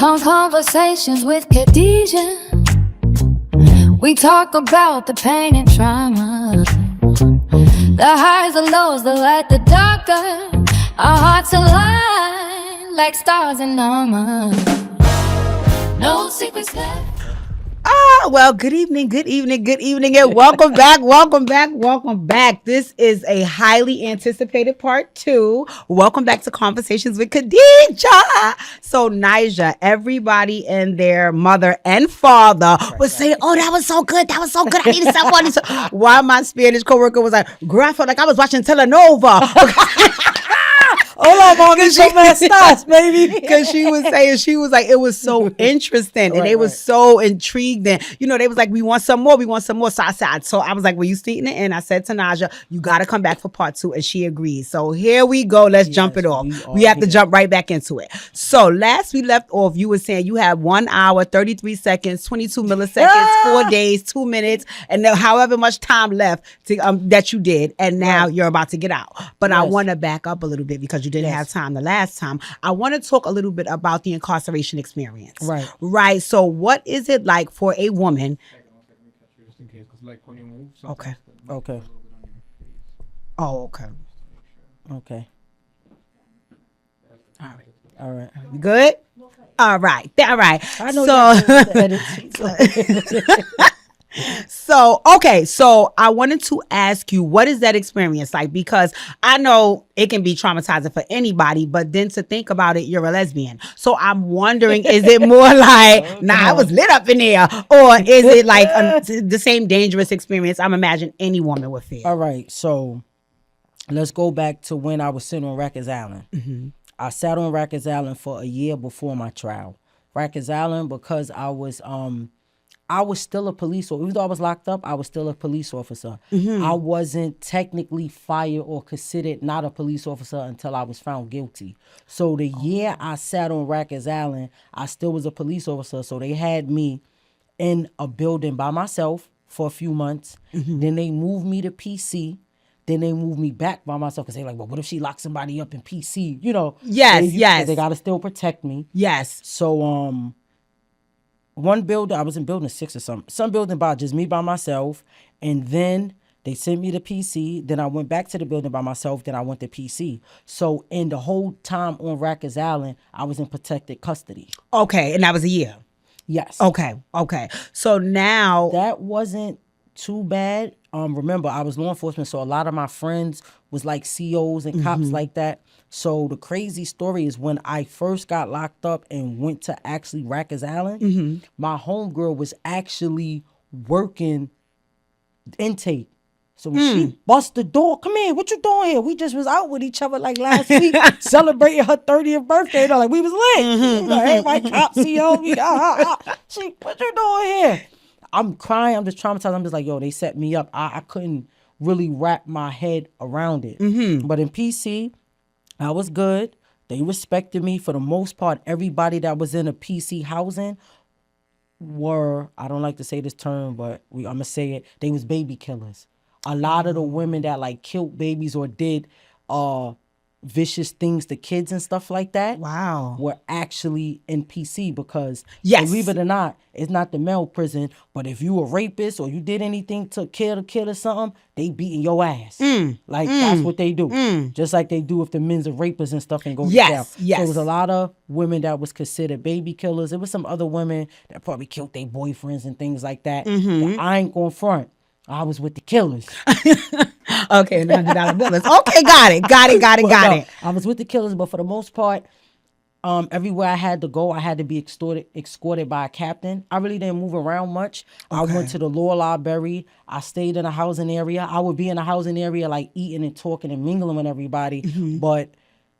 CALMversations with Khadijah. We talk about the pain and trauma, the highs, the lows, the light, the darker. Our hearts align like stars in armor. No secrets left. Well, good evening, and welcome back. This is a highly anticipated part 2. Welcome back to Conversations with Khadijah. So, Nysia, everybody and their mother and father was saying, "Oh, that was so good. I needed somebody." While my Spanish coworker was like, "Girl, I felt like I was watching Telenova." Hola, mom, it's so messed up, baby. Because she was like, it was so interesting, and they was so intrigued, and they was like, we want some more. So I was like, well, you eating it? And I said to Nysia, you got to come back for part 2, and she agreed. So here we go. Let's jump it off. We have to jump right back into it. So last we left off, you were saying you had 1 hour, 33 seconds, 22 milliseconds, 4 days, 2 minutes, and then however much time left to, that you did, and now you're about to get out. But I want to back up a little bit because you didn't have time the last time. I want to talk a little bit about the incarceration experience. Right. So what is it like for a woman? Okay. Oh, okay. All right. You good? All right. I know. So I wanted to ask you, what is that experience like? Because I know it can be traumatizing for anybody, but then to think about it, you're a lesbian. So I'm wondering, is it more like, I was lit up in there, or is it like the same dangerous experience I'm imagining any woman would feel? All right, so let's go back to when I was sitting on Rikers Island. Mm-hmm. I sat on Rikers Island for a year before my trial. Rikers Island because I was still a police officer. Even though I was locked up, I was still a police officer. Mm-hmm. I wasn't technically fired or considered not a police officer until I was found guilty. So the year I sat on Rikers Island, I still was a police officer. So they had me in a building by myself for a few months. Mm-hmm. Then they moved me to PC. Then they moved me back by myself because they're like, well, what if she locks somebody up in PC? Yes. They got to still protect me. Yes. So, one building, I was in building 6 or something. Some building by just me by myself. And then they sent me to PC. Then I went back to the building by myself. Then I went to PC. So in the whole time on Rikers Island, I was in protected custody. Okay. And that was a year? Yes. Okay. So now... That wasn't too bad. Remember, I was law enforcement, so a lot of my friends was like COs and cops like that. So the crazy story is when I first got locked up and went to actually Rikers Island, my homegirl was actually working intake. So when she bust the door, come in, what you doing here? We just was out with each other like last week, celebrating her 30th birthday. Like we was lit. Everybody cops, COs, she, what you doing here? I'm crying. I'm just traumatized. I'm just like, yo, they set me up. I couldn't really wrap my head around it. Mm-hmm. But in PC, I was good. They respected me for the most part. Everybody that was in a PC housing were, I don't like to say this term, but I'm going to say it. They was baby killers. A lot of the women that like killed babies or did vicious things to kids and stuff like that. Wow. Were actually in PC because believe it or not, it's not the male prison, but if you a rapist or you did anything to kill a kid or something, they beating your ass. That's what they do. Just like they do if the men's are rapists and stuff and go to jail. Yes. So it was a lot of women that was considered baby killers. There was some other women that probably killed their boyfriends and things like that. But I ain't going front. I was with the killers. Okay, $100 billers. Okay, got it. I was with the killers, but for the most part, everywhere I had to go, I had to be escorted by a captain. I really didn't move around much. Okay. I went to the law library. I stayed in a housing area. I would be in a housing area like eating and talking and mingling with everybody. But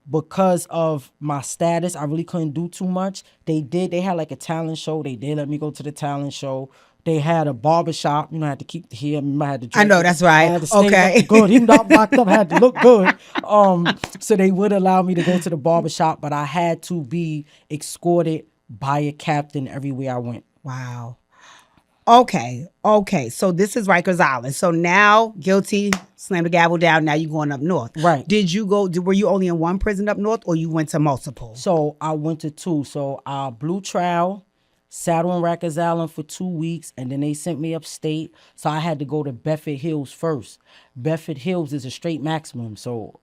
because of my status, I really couldn't do too much. They had like a talent show. They did let me go to the talent show. They had a barbershop. I had to keep the hair. I had to drink. I know, that's right. I had to stay good. Even though I'm locked up, I had to look good. So they would allow me to go to the barbershop, but I had to be escorted by a captain everywhere I went. Wow. Okay. So this is Rikers Island. So now guilty, slam the gavel down. Now you going up north. Right. Were you only in one prison up north, or you went to multiple? So I went to 2. So I blew trial, sat on Rikers Island for 2 weeks, and then they sent me upstate. So I had to go to Bedford Hills first. Bedford Hills is a straight maximum. So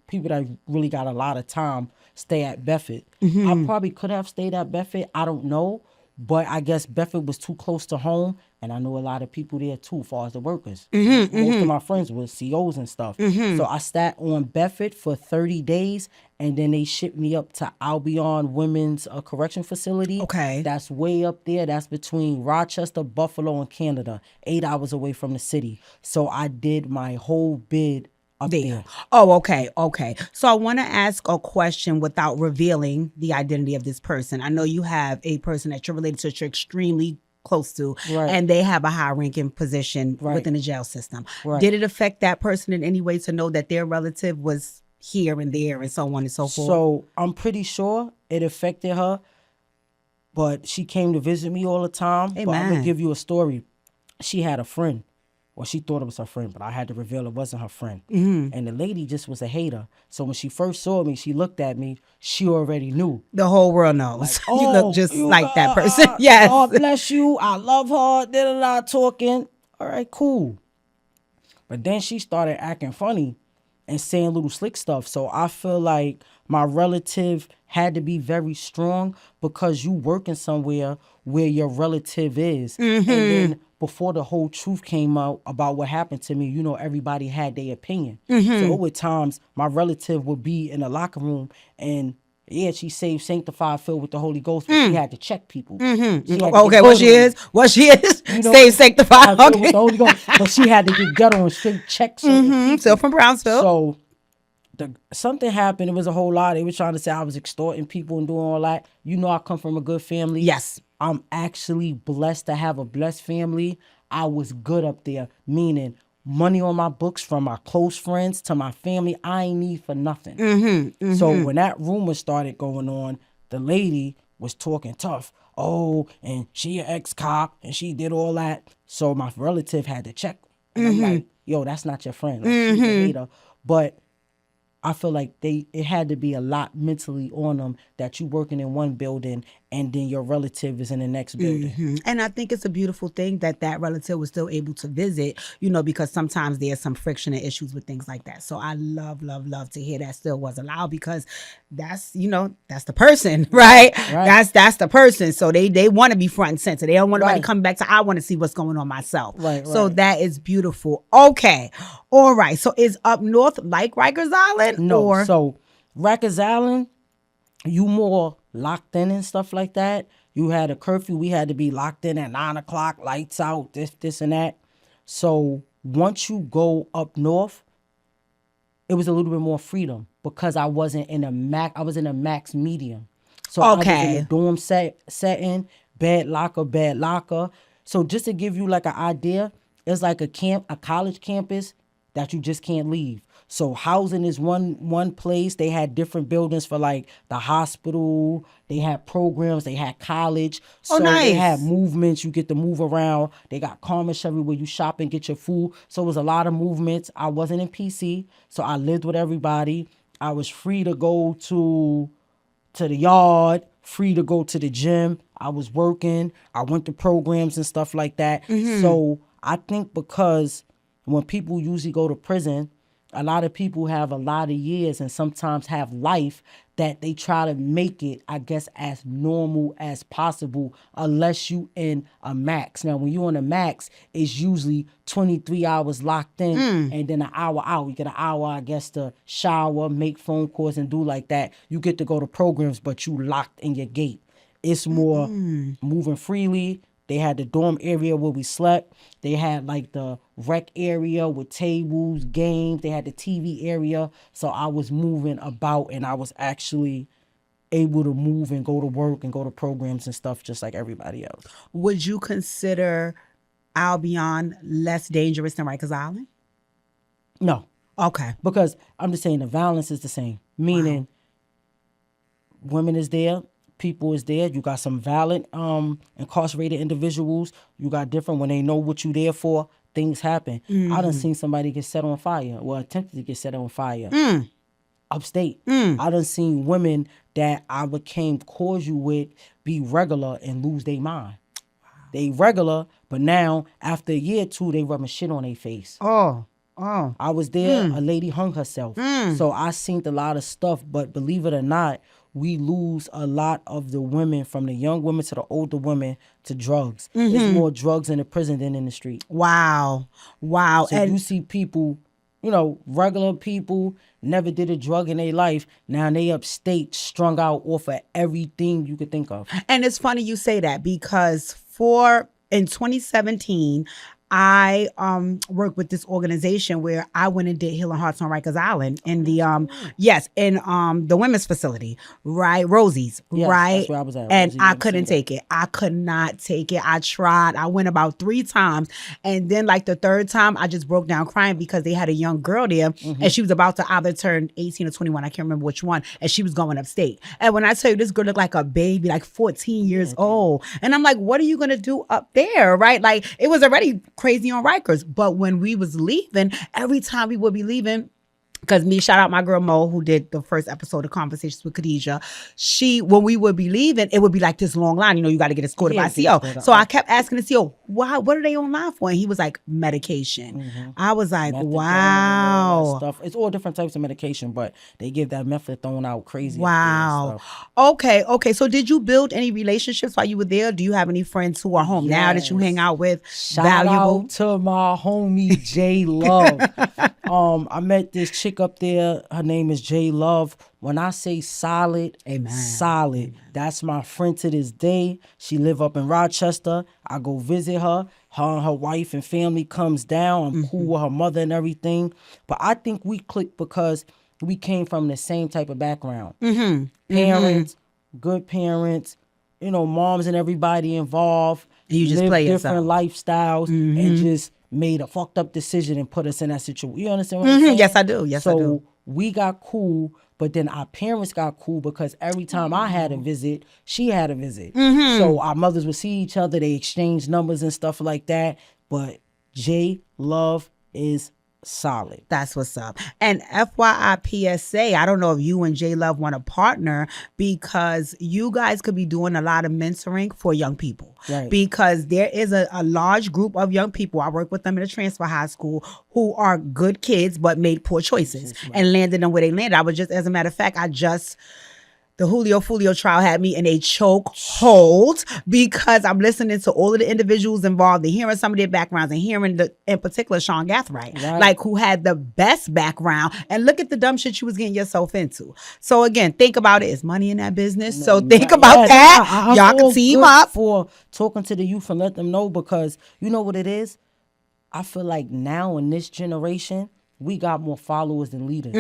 people that really got a lot of time stay at Bedford. I probably could have stayed at Bedford. I don't know. But I guess Bedford was too close to home, and I know a lot of people there too, as far as the workers. Most of my friends were COs and stuff. So I sat on Bedford for 30 days, and then they shipped me up to Albion Women's Correction Facility. Okay. That's way up there. That's between Rochester, Buffalo, and Canada, 8 hours away from the city. So I did my whole bid up there. Oh, okay. So I want to ask a question without revealing the identity of this person. I know you have a person that you're related to, that you're extremely close to, Right. and they have a high-ranking position Right. within the jail system. Right. Did it affect that person in any way to know that their relative was here and there and so on and so forth? So I'm pretty sure it affected her, but she came to visit me all the time. But I'm Amen. going to give you a story. She had a friend. Well, she thought it was her friend, but I had to reveal it wasn't her friend. And the lady just was a hater. So when she first saw me, she looked at me. She already knew. The whole world knows. Oh, you look just like that person. Yes. God bless you. I love her. Da-da-da, talking. All right, cool. But then she started acting funny and saying little slick stuff. So I feel like my relative had to be very strong because you working somewhere where your relative is. And then before the whole truth came out about what happened to me, you know, everybody had their opinion. So at times, my relative would be in the locker room and yeah, she saved, sanctified, filled with the Holy Ghost, but she had to check people. She had to Okay, get what she is? You know, Saved, sanctified. filled with Okay. the Holy Ghost, but she had to get ghetto and straight check certain people. Still from Brownsville. So something happened. It was a whole lot. They were trying to say I was extorting people and doing all that. You know, I come from a good family. Yes. I'm actually blessed to have a blessed family. I was good up there, meaning money on my books from my close friends to my family. I ain't need for nothing. So when that rumor started going on, the lady was talking tough. Oh, and she an ex-cop and she did all that. So my relative had to check. And I'm like, yo, that's not your friend. Like, she's a hater. But I feel like it had to be a lot mentally on them that you working in one building and then your relative is in the next building. And I think it's a beautiful thing that relative was still able to visit, you know, because sometimes there's some friction and issues with things like that. So I love to hear that still was allowed because that's, you know, that's the person, right? That's the person. So they want to be front and center. They don't want nobody coming back to, I want to see what's going on myself. So that is beautiful. Okay. All right. So is up north like Rikers Island? No. So Rikers Island, you more locked in and stuff like that. You had a curfew. We had to be locked in at 9 o'clock, lights out, this and that. So once you go up north, it was a little bit more freedom because I wasn't in a max. I was in a max medium. So I was in a dorm setting, bed locker. So just to give you like an idea, it's like a college campus that you just can't leave. So housing is one place. They had different buildings for like the hospital. They had programs. They had college. So they had movements. You get to move around. They got commissary where you shop and get your food. So it was a lot of movements. I wasn't in PC, so I lived with everybody. I was free to go to the yard, free to go to the gym. I was working. I went to programs and stuff like that. So I think because when people usually go to prison, a lot of people have a lot of years and sometimes have life that they try to make it, I guess, as normal as possible unless you in a max. Now, when you in a max, it's usually 23 hours locked in and then an hour out. You get an hour, I guess, to shower, make phone calls and do like that. You get to go to programs, but you locked in your gate. It's more moving freely. They had the dorm area where we slept. They had like the rec area with tables, games. They had the TV area. So I was moving about and I was actually able to move and go to work and go to programs and stuff just like everybody else. Would you consider Albion less dangerous than Rikers Island? No. Okay. Because I'm just saying the violence is the same. Meaning women is there. People is there. You got some violent, incarcerated individuals. You got different when they know what you there for. things happen. I done seen somebody get set on fire, or attempted to get set on fire. Upstate. I done seen women that I became cordial with be regular and lose their mind. They regular, but now after a year or two, they rubbing shit on their face. Oh. I was there. A lady hung herself. So I seen a lot of stuff, but believe it or not, we lose a lot of the women, from the young women to the older women, to drugs. There's more drugs in the prison than in the street. Wow. So And you see people, regular people, never did a drug in their life. Now they upstate, strung out off of everything you could think of. And it's funny you say that, because in 2017, I worked with this organization where I went and did Healing Hearts on Rikers Island in the the women's facility, right? Rosie's, Yes, right? that's where I was at. And Rosie, I never couldn't seen take it. I could not take it. I tried. I went about 3 times, and then like the 3rd time, I just broke down crying because they had a young girl there, and she was about to either turn 18 or 21. I can't remember which one, and she was going upstate. And when I tell you, this girl looked like a baby, like 14 years old, and I'm like, what are you gonna do up there, right? Like, it was already crazy on Rikers. But when we was leaving, every time we would be leaving, because shout out my girl Mo, who did the first episode of Conversations with Khadijah. When we would be leaving, it would be like this long line. You got to get escorted by CO. So I kept asking the CO, "Why? What are they on line for?" And he was like, "Medication." I was like, Methadone, "Wow." all that stuff. It's all different types of medication, but they give that methadone out crazy. Wow. Okay. So did you build any relationships while you were there? Do you have any friends who are home now that you hang out with? Shout out to my homie J Love. I met this chick up there. Her name is J Love. When I say solid, Amen. Solid. That's my friend to this day. She live up in Rochester. I go visit her. Her and her wife and family comes down. I'm cool with her mother and everything. But I think we clicked because we came from the same type of background. Parents, good parents, moms and everybody involved. You just live play different yourself. lifestyles and just made a fucked up decision and put us in that situation. You understand what I'm saying? Yes, I do. Yes, I do. So we got cool, but then our parents got cool because every time I had a visit, she had a visit. So our mothers would see each other. They exchanged numbers and stuff like that. But J Love is solid. That's what's up. And FYI PSA, I don't know if you and J Love want to partner, because you guys could be doing a lot of mentoring for young people. Right. Because there is a large group of young people, I work with them in a transfer high school, who are good kids but made poor choices and landed them where they landed. As a matter of fact, the Julio Fulio trial had me in a choke hold, because I'm listening to all of the individuals involved and hearing some of their backgrounds, and hearing in particular Sean Gathright, like, who had the best background, and look at the dumb shit you was getting yourself into. So again, think about it. It's money in that business. So think about that. Y'all can team up. For talking to the youth and let them know, because you know what it is? I feel like now in this generation, we got more followers than leaders.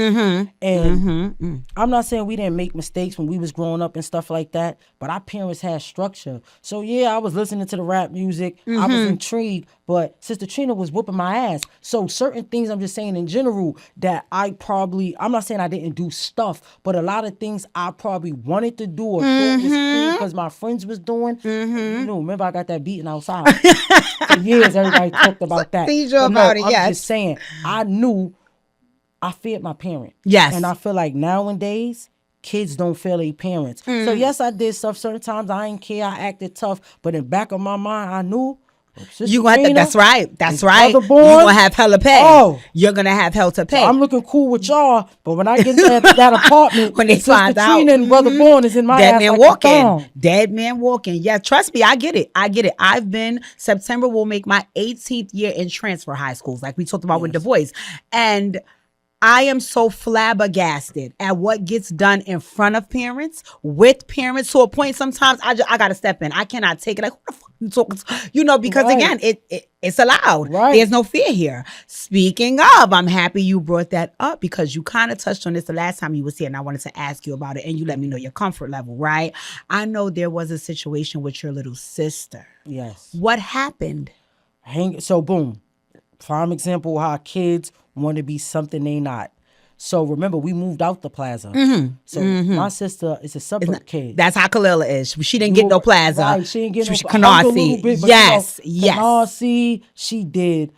And I'm not saying we didn't make mistakes when we was growing up and stuff like that, but our parents had structure. So yeah, I was listening to the rap music. I was intrigued, but Sister Trina was whooping my ass. So certain things, I'm just saying in general, that I'm not saying I didn't do stuff, but a lot of things I probably wanted to do or thought was cool because my friends was doing. Remember I got that beating outside. For years, everybody talked about that. I'm just saying, I knew I feared my parent. Yes. And I feel like nowadays, kids don't fear their parents. So yes, I did stuff. Certain times I didn't care. I acted tough. But in the back of my mind, I knew. You gonna have to, that's right. You're born, gonna have hell to pay. You're gonna have hell to pay. So I'm looking cool with y'all, but when I get into that apartment, when they find out, Trina and Brother Born is in my dead ass man like walking. Dead man walking. Yeah, trust me, I get it. September will make my 18th year in transfer high schools, like we talked about with the voice, and I am so flabbergasted at what gets done in front of parents, with parents, to a point sometimes I gotta step in. I cannot take it. Like, who the fuck you talking to? Because again, it's allowed. Right. There's no fear here. Speaking of, I'm happy you brought that up, because you kind of touched on this the last time you was here, and I wanted to ask you about it, and you let me know your comfort level, right? I know there was a situation with your little sister. Yes. What happened? So boom. Prime example of how kids want to be something they not. So remember, we moved out the plaza. So my sister is a suburb kid. That's how Kalila is. She didn't get no plaza. Right, she didn't get no Canarsie. Yes. Yes. Canarsie, she did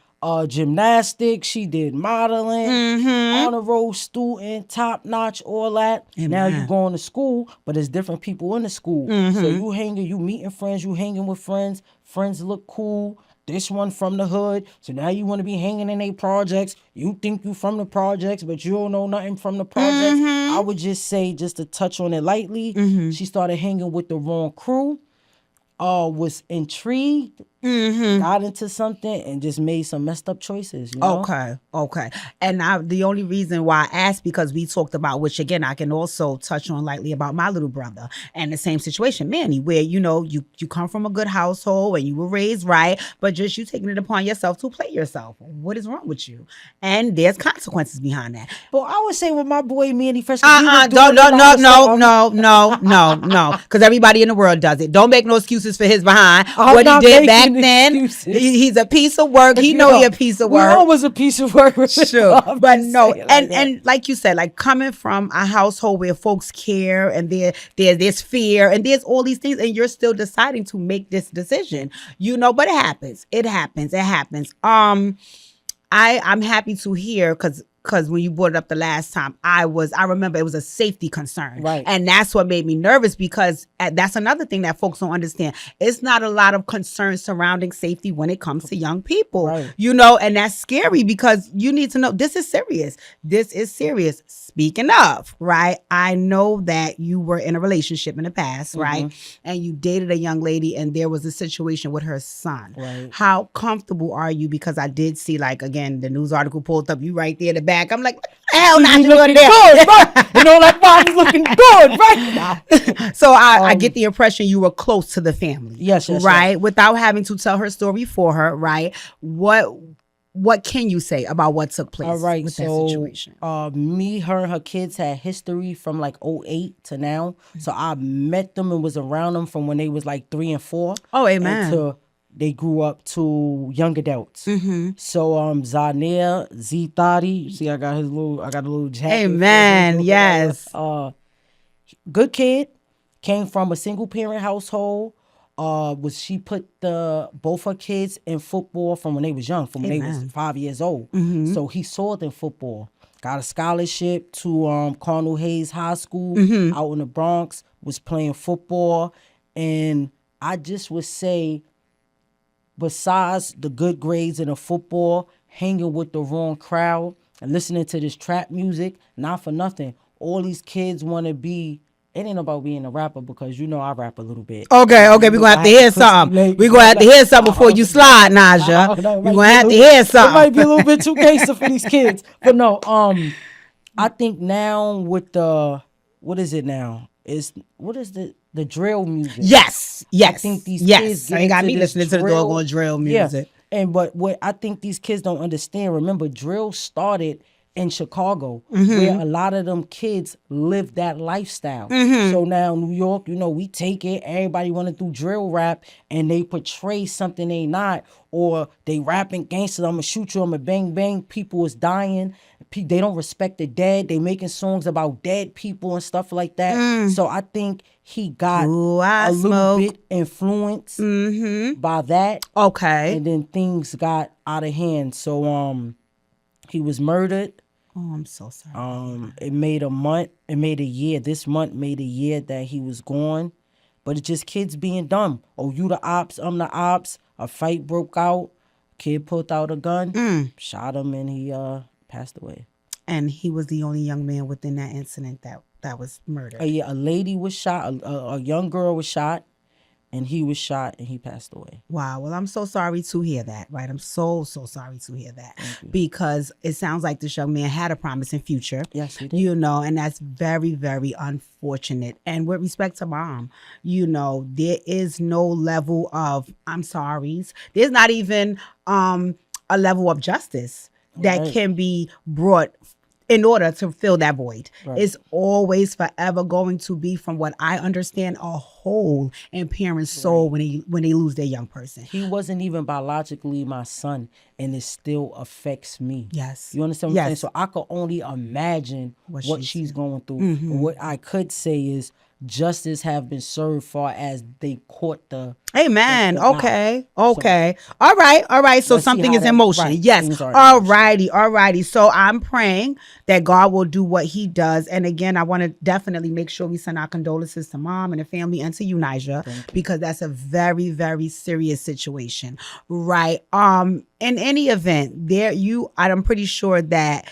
gymnastics. She did modeling, Mm-hmm. honor roll student, top notch, all that. Now you going to school, but there's different people in the school. So you meeting friends, you hanging with friends. Friends look cool. This one from the hood. So now you want to be hanging in their projects. You think you from the projects, but you don't know nothing from the projects. I would just say, just to touch on it lightly, she started hanging with the wrong crew. Was intrigued, got into something, and just made some messed up choices. You know? Okay. And the only reason why I asked, because we talked about, which again I can also touch on lightly, about my little brother and the same situation, Manny, where you come from a good household and you were raised right, but just you taking it upon yourself to play yourself. What is wrong with you? And there's consequences behind that. But I would say with my boy Manny first. No, because everybody in the world does it. Don't make no excuses for his behind. What he did back then, he's a piece of work. He know he a piece of work. We're always a piece of work. Sure, but no, and like you said, like coming from a household where folks care and there's fear and there's all these things, and you're still deciding to make this decision, but it happens. I'm happy to hear, because when you brought it up the last time, I remember it was a safety concern. Right. And that's what made me nervous, because that's another thing that folks don't understand. It's not a lot of concern surrounding safety when it comes to young people. Right. And that's scary, because you need to know this is serious. This is serious. Speaking of, right, I know that you were in a relationship in the past, right? And you dated a young lady and there was a situation with her son. Right. How comfortable are you? Because I did see, like, again, the news article pulled up, you right there in the back. I'm like, what the hell not doing there? Good, right? Like mom's looking good, right? So I get the impression you were close to the family. Yes, right? Yes. Without having to tell her story for her, right? What can you say about what took place with that situation? Me, her, and her kids had history from like 2008 to now. So I met them and was around them from when they was like 3 and 4. Oh, amen. Until they grew up to young adults. So Zanir, Z30, you see I got a little jacket. Amen. Yes. Good kid, came from a single parent household. She put both her kids in football from when they was young, from when they was 5 years old. So he saw it in football. Got a scholarship to Cardinal Hayes High School out in the Bronx, was playing football. And I just would say, besides the good grades in the football, hanging with the wrong crowd and listening to this trap music, not for nothing, all these kids want to be. It ain't about being a rapper, because I rap a little bit. Okay, we're going to have to hear something. We're going to have to hear something before you slide, Naja. We're going to have to hear something. It might be a little bit too gangster for these kids. But no, I think now with what is it now? What is the drill music? Yes. I think these kids you got me listening to the doggone drill music. Yeah. And but what I think these kids don't understand, remember, drill started in Chicago, where a lot of them kids live that lifestyle. So now New York, we take it. Everybody want to do drill rap, and they portray something they not, or they rapping gangster. I'm gonna shoot you. I'm gonna bang bang. People is dying. They don't respect the dead. They making songs about dead people and stuff like that. So I think he got a little bit influenced by that. Okay. And then things got out of hand. So he was murdered. Oh, I'm so sorry. It made a year. This month made a year that he was gone. But it's just kids being dumb. Oh, you the ops, I'm the ops. A fight broke out. Kid pulled out a gun, shot him, and he passed away. And he was the only young man within that incident that was murdered. Yeah, a lady was shot. A young girl was shot. And he was shot and he passed away. Wow. Well, I'm so sorry to hear that, right? I'm so sorry to hear that. Because it sounds like this young man had a promising future. Yes, he did. And that's very, very unfortunate. And with respect to mom, there is no level of I'm sorry's. There's not even a level of justice that can be brought in order to fill that void. Right. It's always forever going to be, from what I understand, a hole in parents' soul when they lose their young person. He wasn't even biologically my son, and it still affects me. Yes. You understand what I'm saying? So I could only imagine what she's going through. But what I could say is, justice have been served far as they caught the Amen. the Okay. guy. Okay. All right. All right. So let's see something how is that- in motion. right, Yes. things are in All motion. righty. All righty. So I'm praying that God will do what he does. And again, I want to definitely make sure we send our condolences to mom and the family and to you, Nysia, because that's a very, very serious situation. Right. In any event, I'm pretty sure that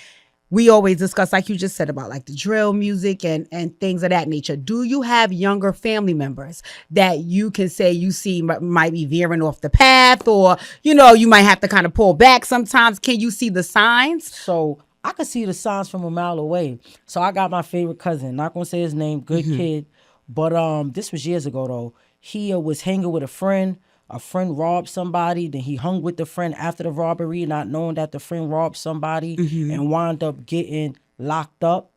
we always discuss, like you just said, about like the drill music and things of that nature. Do you have younger family members that you can say you see might be veering off the path, or, you might have to kind of pull back sometimes? Can you see the signs? So I could see the signs from a mile away. So I got my favorite cousin, not gonna say his name, good kid, but this was years ago though. He was hanging with a friend. A friend robbed somebody, then he hung with the friend after the robbery, not knowing that the friend robbed somebody, and wound up getting locked up.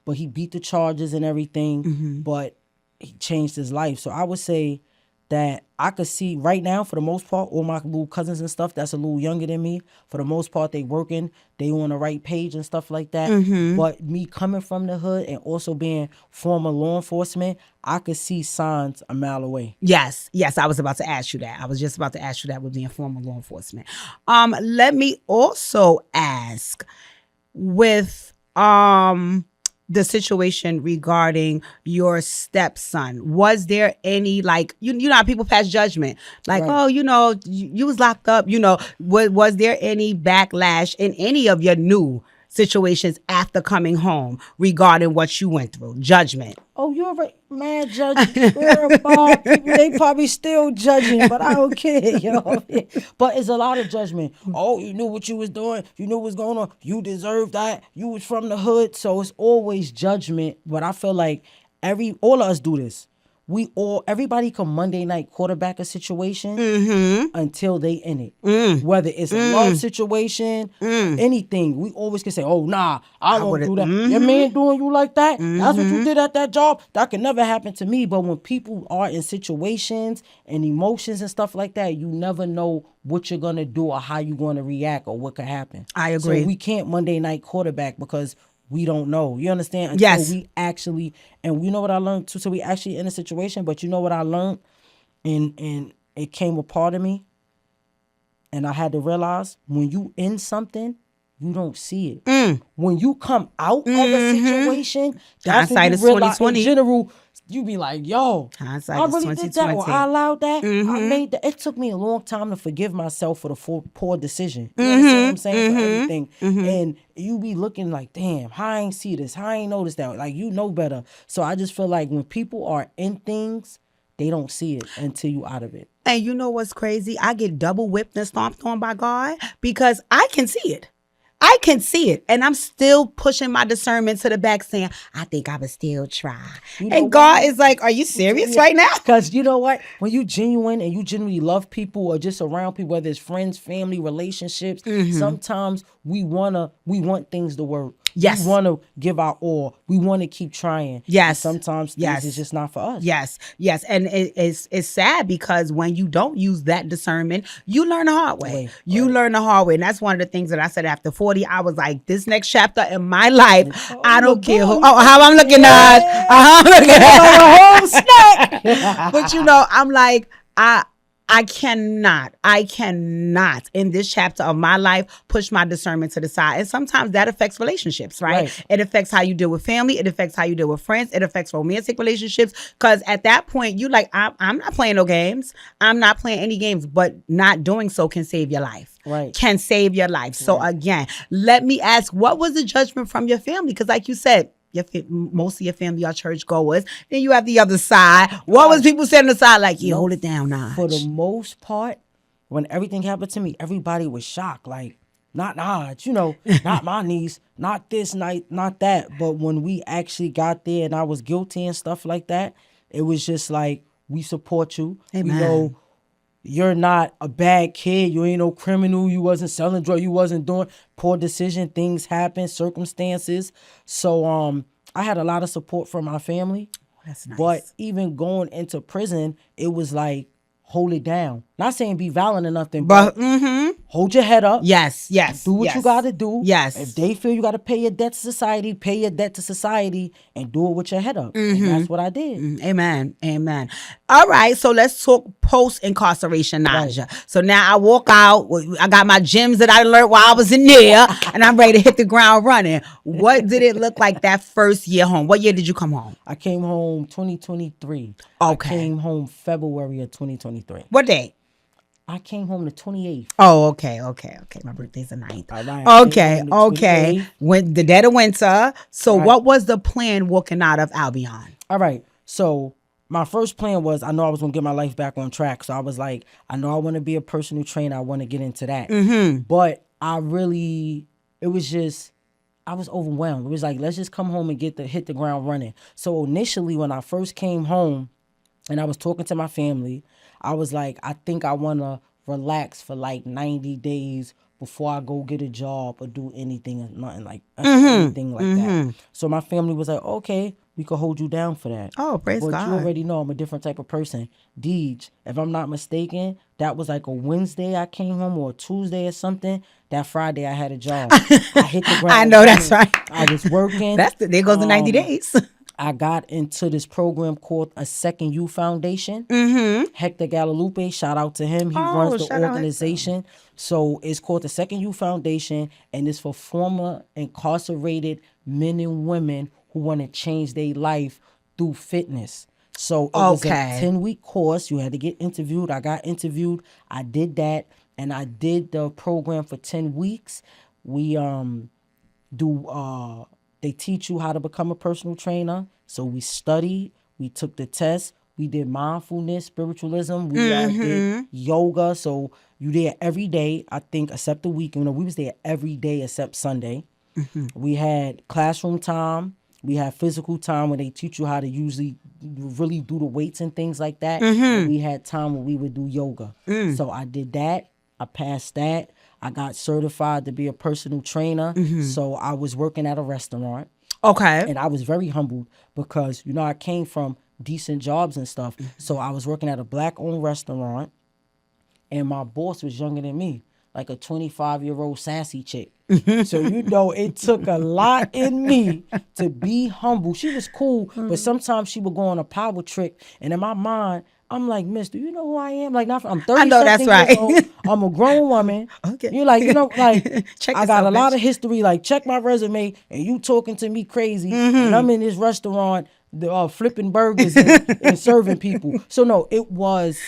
But he beat the charges and everything, but he changed his life. So I would say that I could see right now, for the most part, all my little cousins and stuff that's a little younger than me, for the most part, they working, they on the right page and stuff like that. But me coming from the hood and also being former law enforcement, I could see signs a mile away. Yes, I was about to ask you that. I was just about to ask you that with being former law enforcement. Let me also ask, with the situation regarding your stepson, was there any, like, you know how people pass judgment, like, Right. oh, you was locked up, was there any backlash in any of your new situations after coming home regarding what you went through? Judgment. Oh, you're right, man, judging. Bob, they probably still judging, but I don't care, But it's a lot of judgment. Oh, you knew what you was doing. You knew what's going on. You deserved that. You was from the hood. So it's always judgment. But I feel like all of us do this. Everybody can Monday night quarterback a situation until they in it. Whether it's a love situation, anything, we always can say, oh, nah, I won't do that. Your man doing you like that? That's what you did at that job? That could never happen to me. But when people are in situations and emotions and stuff like that, you never know what you're going to do or how you're going to react or what could happen. I agree. So we can't Monday night quarterback because we don't know. You understand? Until Yes. we actually, and you know what I learned too? So we actually in a situation, but you know what I learned? And it came a part of me. And I had to realize, when you in something, you don't see it. When you come out of a situation, that's when Hindsight you is realize, 20/20. in general, you be like, yo, Hindsight I is really did that, or 20/20. I allowed that. I made that. It took me a long time to forgive myself for the poor decision. You understand what I'm saying? For everything. And you be looking like, damn, how I ain't see this? How I ain't noticed that? Like, you know better. So I just feel like when people are in things, they don't see it until you out of it. And you know what's crazy? I get double whipped and stomped on by God because I can see it. I can see it. And I'm still pushing my discernment to the back saying, I think I would still try. You know And God why? is like, are you serious right now? Because you know what? When you genuine and you genuinely love people or just around people, whether it's friends, family, relationships, sometimes we want things to work. Yes. We want to give our all. We want to keep trying. Yes. And sometimes things is just not for us. Yes. And it's sad because when you don't use that discernment, you learn the hard way. You learn the hard way. And that's one of the things that I said after 40, I was like, this next chapter in my life, I don't care how I'm looking at. I'm looking at the whole snack. But I'm like, I cannot in this chapter of my life push my discernment to the side. And sometimes that affects relationships, right? It affects how you deal with family. It affects how you deal with friends. It affects romantic relationships. Because at that point, you like, I'm not playing no games. I'm not playing any games, but not doing so can save your life. Right. Can save your life. So again, let me ask, what was the judgment from your family? Because like you said, most of your family are church goers. Then you have the other side. What was people saying on the side? Like, hold it down now. For the most part, when everything happened to me, everybody was shocked. Like, not Naj, not my niece, not this, not that. But when we actually got there and I was guilty and stuff like that, it was just like, we support you. Amen. We know you're not a bad kid. You ain't no criminal. You wasn't selling drugs. You wasn't doing poor decision. Things happen, circumstances. So I had a lot of support from my family. That's nice. But even going into prison, it was like, hold it down. Not saying be violent or nothing, but hold your head up. Yes. Do what you got to do. Yes. If they feel you got to pay your debt to society, pay your debt to society and do it with your head up. And that's what I did. Amen. All right. So let's talk post-incarceration, Naja. So now I walk out. I got my gems that I learned while I was in there, and I'm ready to hit the ground running. What did it look like that first year home? What year did you come home? I came home 2023. Okay. I came home February of 2023. What day? I came home the 28th. Oh, okay. My birthday's the 9th. All right. Okay. When the dead of winter. So what was the plan walking out of Albion? All right. So my first plan was, I know I was going to get my life back on track. So I was like, I know I want to be a personal trainer. I want to get into that. But I was overwhelmed. It was like, let's just come home and hit the ground running. So initially when I first came home and I was talking to my family, I was like, I think I want to relax for like 90 days before I go get a job or do anything anything like that. So my family was like, okay, we could hold you down for that. Oh, praise but God. You already know I'm a different type of person. Deej, if I'm not mistaken, that was like a Wednesday I came home or a Tuesday or something. That Friday I had a job. I hit the ground. I know, that's right. I was working. There goes the 90 days. I got into this program called A Second You Foundation. Hector Guadalupe, shout out to him. He runs the organization. So it's called The Second You Foundation, and it's for former incarcerated men and women who want to change their life through fitness. So it was a 10-week course. You had to get interviewed. I got interviewed. I did that, and I did the program for 10 weeks. We they teach you how to become a personal trainer. So we studied, we took the test, we did mindfulness, spiritualism, we did yoga. So you there every day, I think, except the weekend. We was there every day except Sunday. We had classroom time. We had physical time where they teach you how to usually really do the weights and things like that. And we had time where we would do yoga. So I did that. I passed that. I got certified to be a personal trainer. So I was working at a restaurant. Okay. And I was very humbled because, I came from decent jobs and stuff. So I was working at a black-owned restaurant, and my boss was younger than me, like a 25-year-old sassy chick. So, it took a lot in me to be humble. She was cool, but sometimes she would go on a power trick. And in my mind, I'm like, Miss, do you know who I am? Like, I'm 30 I know that's right. years old. I'm a grown woman. Okay. You're like, check I got a lot of history. Like, check my resume, and you talking to me crazy, and I'm in this restaurant, flipping burgers and serving people. So no, it was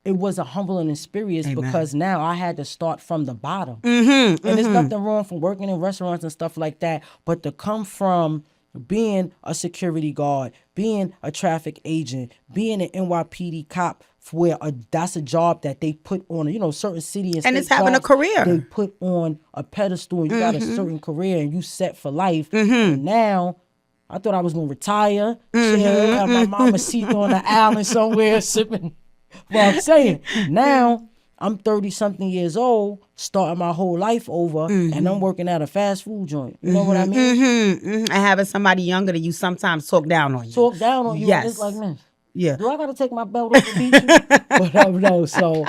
a humbling experience. Amen. Because now I had to start from the bottom. And there's nothing wrong from working in restaurants and stuff like that, but to come from being a security guard, being a traffic agent, being an NYPD cop, where that's a job that they put on, certain city and it's having a career. They put on a pedestal, and you got a certain career, and you set for life. And now, I thought I was gonna retire, chill, have my mama seat on the island somewhere sipping. Well, I'm saying now I'm 30-something years old, starting my whole life over, and I'm working at a fast food joint. You know what I mean? And having somebody younger than you sometimes talk down on you. Yes. It's like, man, yeah. Do I got to take my belt off to beat you? But no. So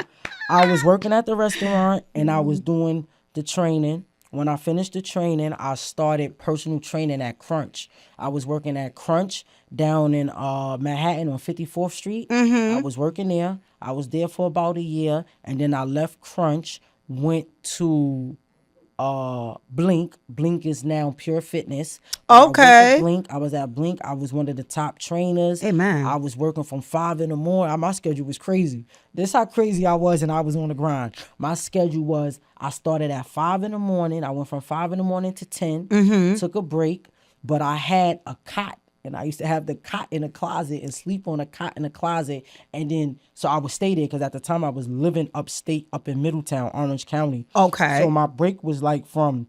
I was working at the restaurant, and I was doing the training. When I finished the training, I started personal training at Crunch. I was working at Crunch down in Manhattan on 54th Street. I was working there. I was there for about a year, and then I left Crunch, went to Blink. Blink is now Pure Fitness. Okay. I was at Blink. I was one of the top trainers. Amen. I was working from 5 in the morning. My schedule was crazy. This how crazy I was, and I was on the grind. My schedule was, I started at 5 in the morning. I went from 5 in the morning to 10, took a break, but I had a cot. And I used to have the cot in the closet and sleep on a cot in the closet. And then, so I would stay there because at the time I was living upstate up in Middletown, Orange County. Okay. So my break was like from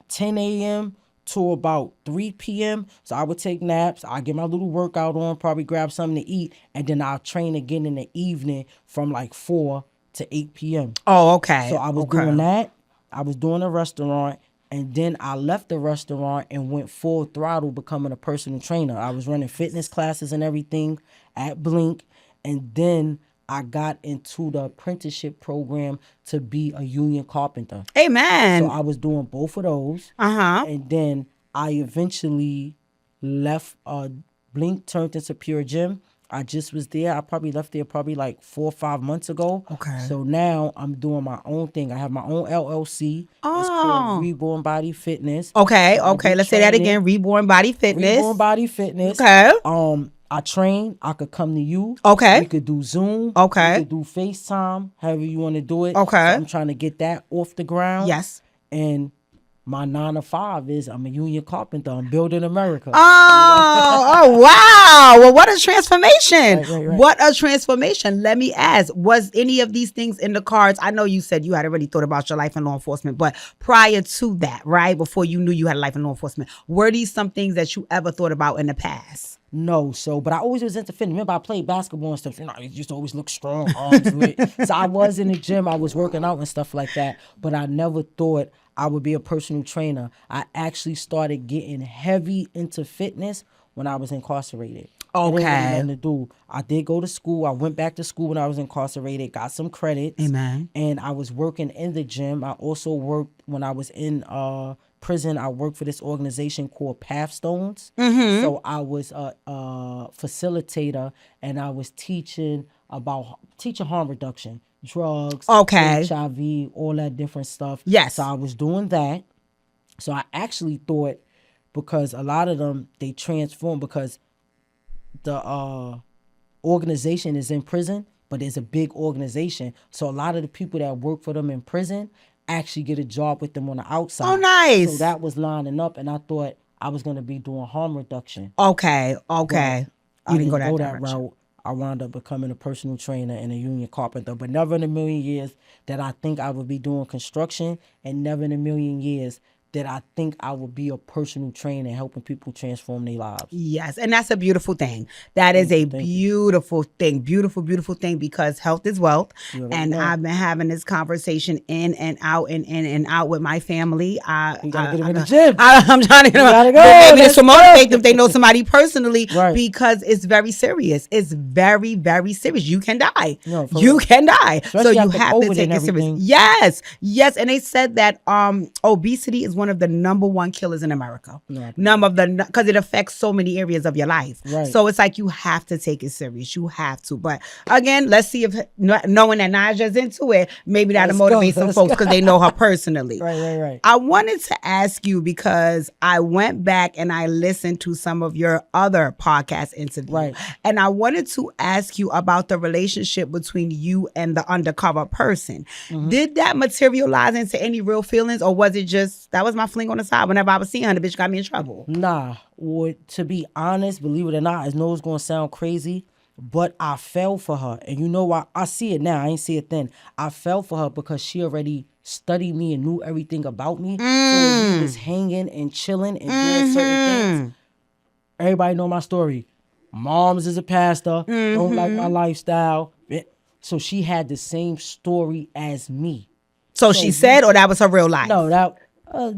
10 a.m. to about 3 p.m. So I would take naps. I'd get my little workout on, probably grab something to eat. And then I'll train again in the evening from like 4 to 8 p.m. Oh, okay. So I was doing that. I was doing a restaurant. And then I left the restaurant and went full throttle becoming a personal trainer. I was running fitness classes and everything at Blink. And then I got into the apprenticeship program to be a union carpenter. Amen. So I was doing both of those. And then I eventually left Blink, turned into Pure Gym. I just was there. I probably left there probably like 4 or 5 months ago. Okay. So now I'm doing my own thing. I have my own LLC. It's called Reborn Body Fitness. Okay. Let's say that again. Reborn Body Fitness. Reborn Body Fitness. Okay. I train. I could come to you. Okay. We could do Zoom. Okay. We could do FaceTime, however you want to do it. Okay. So I'm trying to get that off the ground. Yes. And my 9 to 5 is I'm a union carpenter. I'm building America. Oh, wow. Well, what a transformation. Right. What a transformation. Let me ask, was any of these things in the cards? I know you said you had already thought about your life in law enforcement, but prior to that, right, before you knew you had a life in law enforcement, were these some things that you ever thought about in the past? No, but I always was into fitness. Remember, I played basketball and stuff. I used to always look strong, arms lit. So I was in the gym. I was working out and stuff like that. But I never thought I would be a personal trainer. I actually started getting heavy into fitness when I was incarcerated. Okay. It ain't nothing to do. I did go to school. I went back to school when I was incarcerated, got some credits. Amen. And I was working in the gym. I also worked when I was in prison. I worked for this organization called Pathstones. So I was a facilitator, and I was teaching harm reduction, drugs, HIV, all that different stuff. Yes. So I was doing that. So I actually thought, because a lot of them, they transform because the organization is in prison, but it's a big organization. So a lot of the people that work for them in prison actually get a job with them on the outside. Oh, nice. So that was lining up, and I thought I was going to be doing harm reduction. Okay. But You didn't go that route. I wound up becoming a personal trainer and a union carpenter, but never in a million years that I think I would be doing construction, and never in a million years that I think I would be a personal trainer helping people transform their lives. Yes, and that's a beautiful thing. That is a beautiful thing. Beautiful, beautiful thing, because health is wealth. And I've been having this conversation in and out with my family. You gotta get them in the gym. I'm trying to get them. Maybe this will motivate them if they know somebody personally, because it's very serious. It's very, very serious. You can die. You can die. So you have to take it serious. Yes. And they said that obesity is one of the number one killers in America. Because it affects so many areas of your life. So it's like you have to take it serious. You have to. But again, let's see if knowing that Nysia's into it, maybe that'll motivate some folks because they know her personally. Right. I wanted to ask you, because I went back and I listened to some of your other podcast interviews. And I wanted to ask you about the relationship between you and the undercover person. Did that materialize into any real feelings, or was it just, that was my fling on the side? Whenever I was seeing her, the bitch got me in trouble. Nah, or to be honest, believe it or not, I know it's gonna sound crazy, but I fell for her. And you know why? I see it now. I ain't see it then. I fell for her because she already studied me and knew everything about me. So when we was hanging and chilling and doing certain things, everybody know my story. Mom's is a pastor, don't like my lifestyle. So she had the same story as me. So she said, or that was her real life? No, that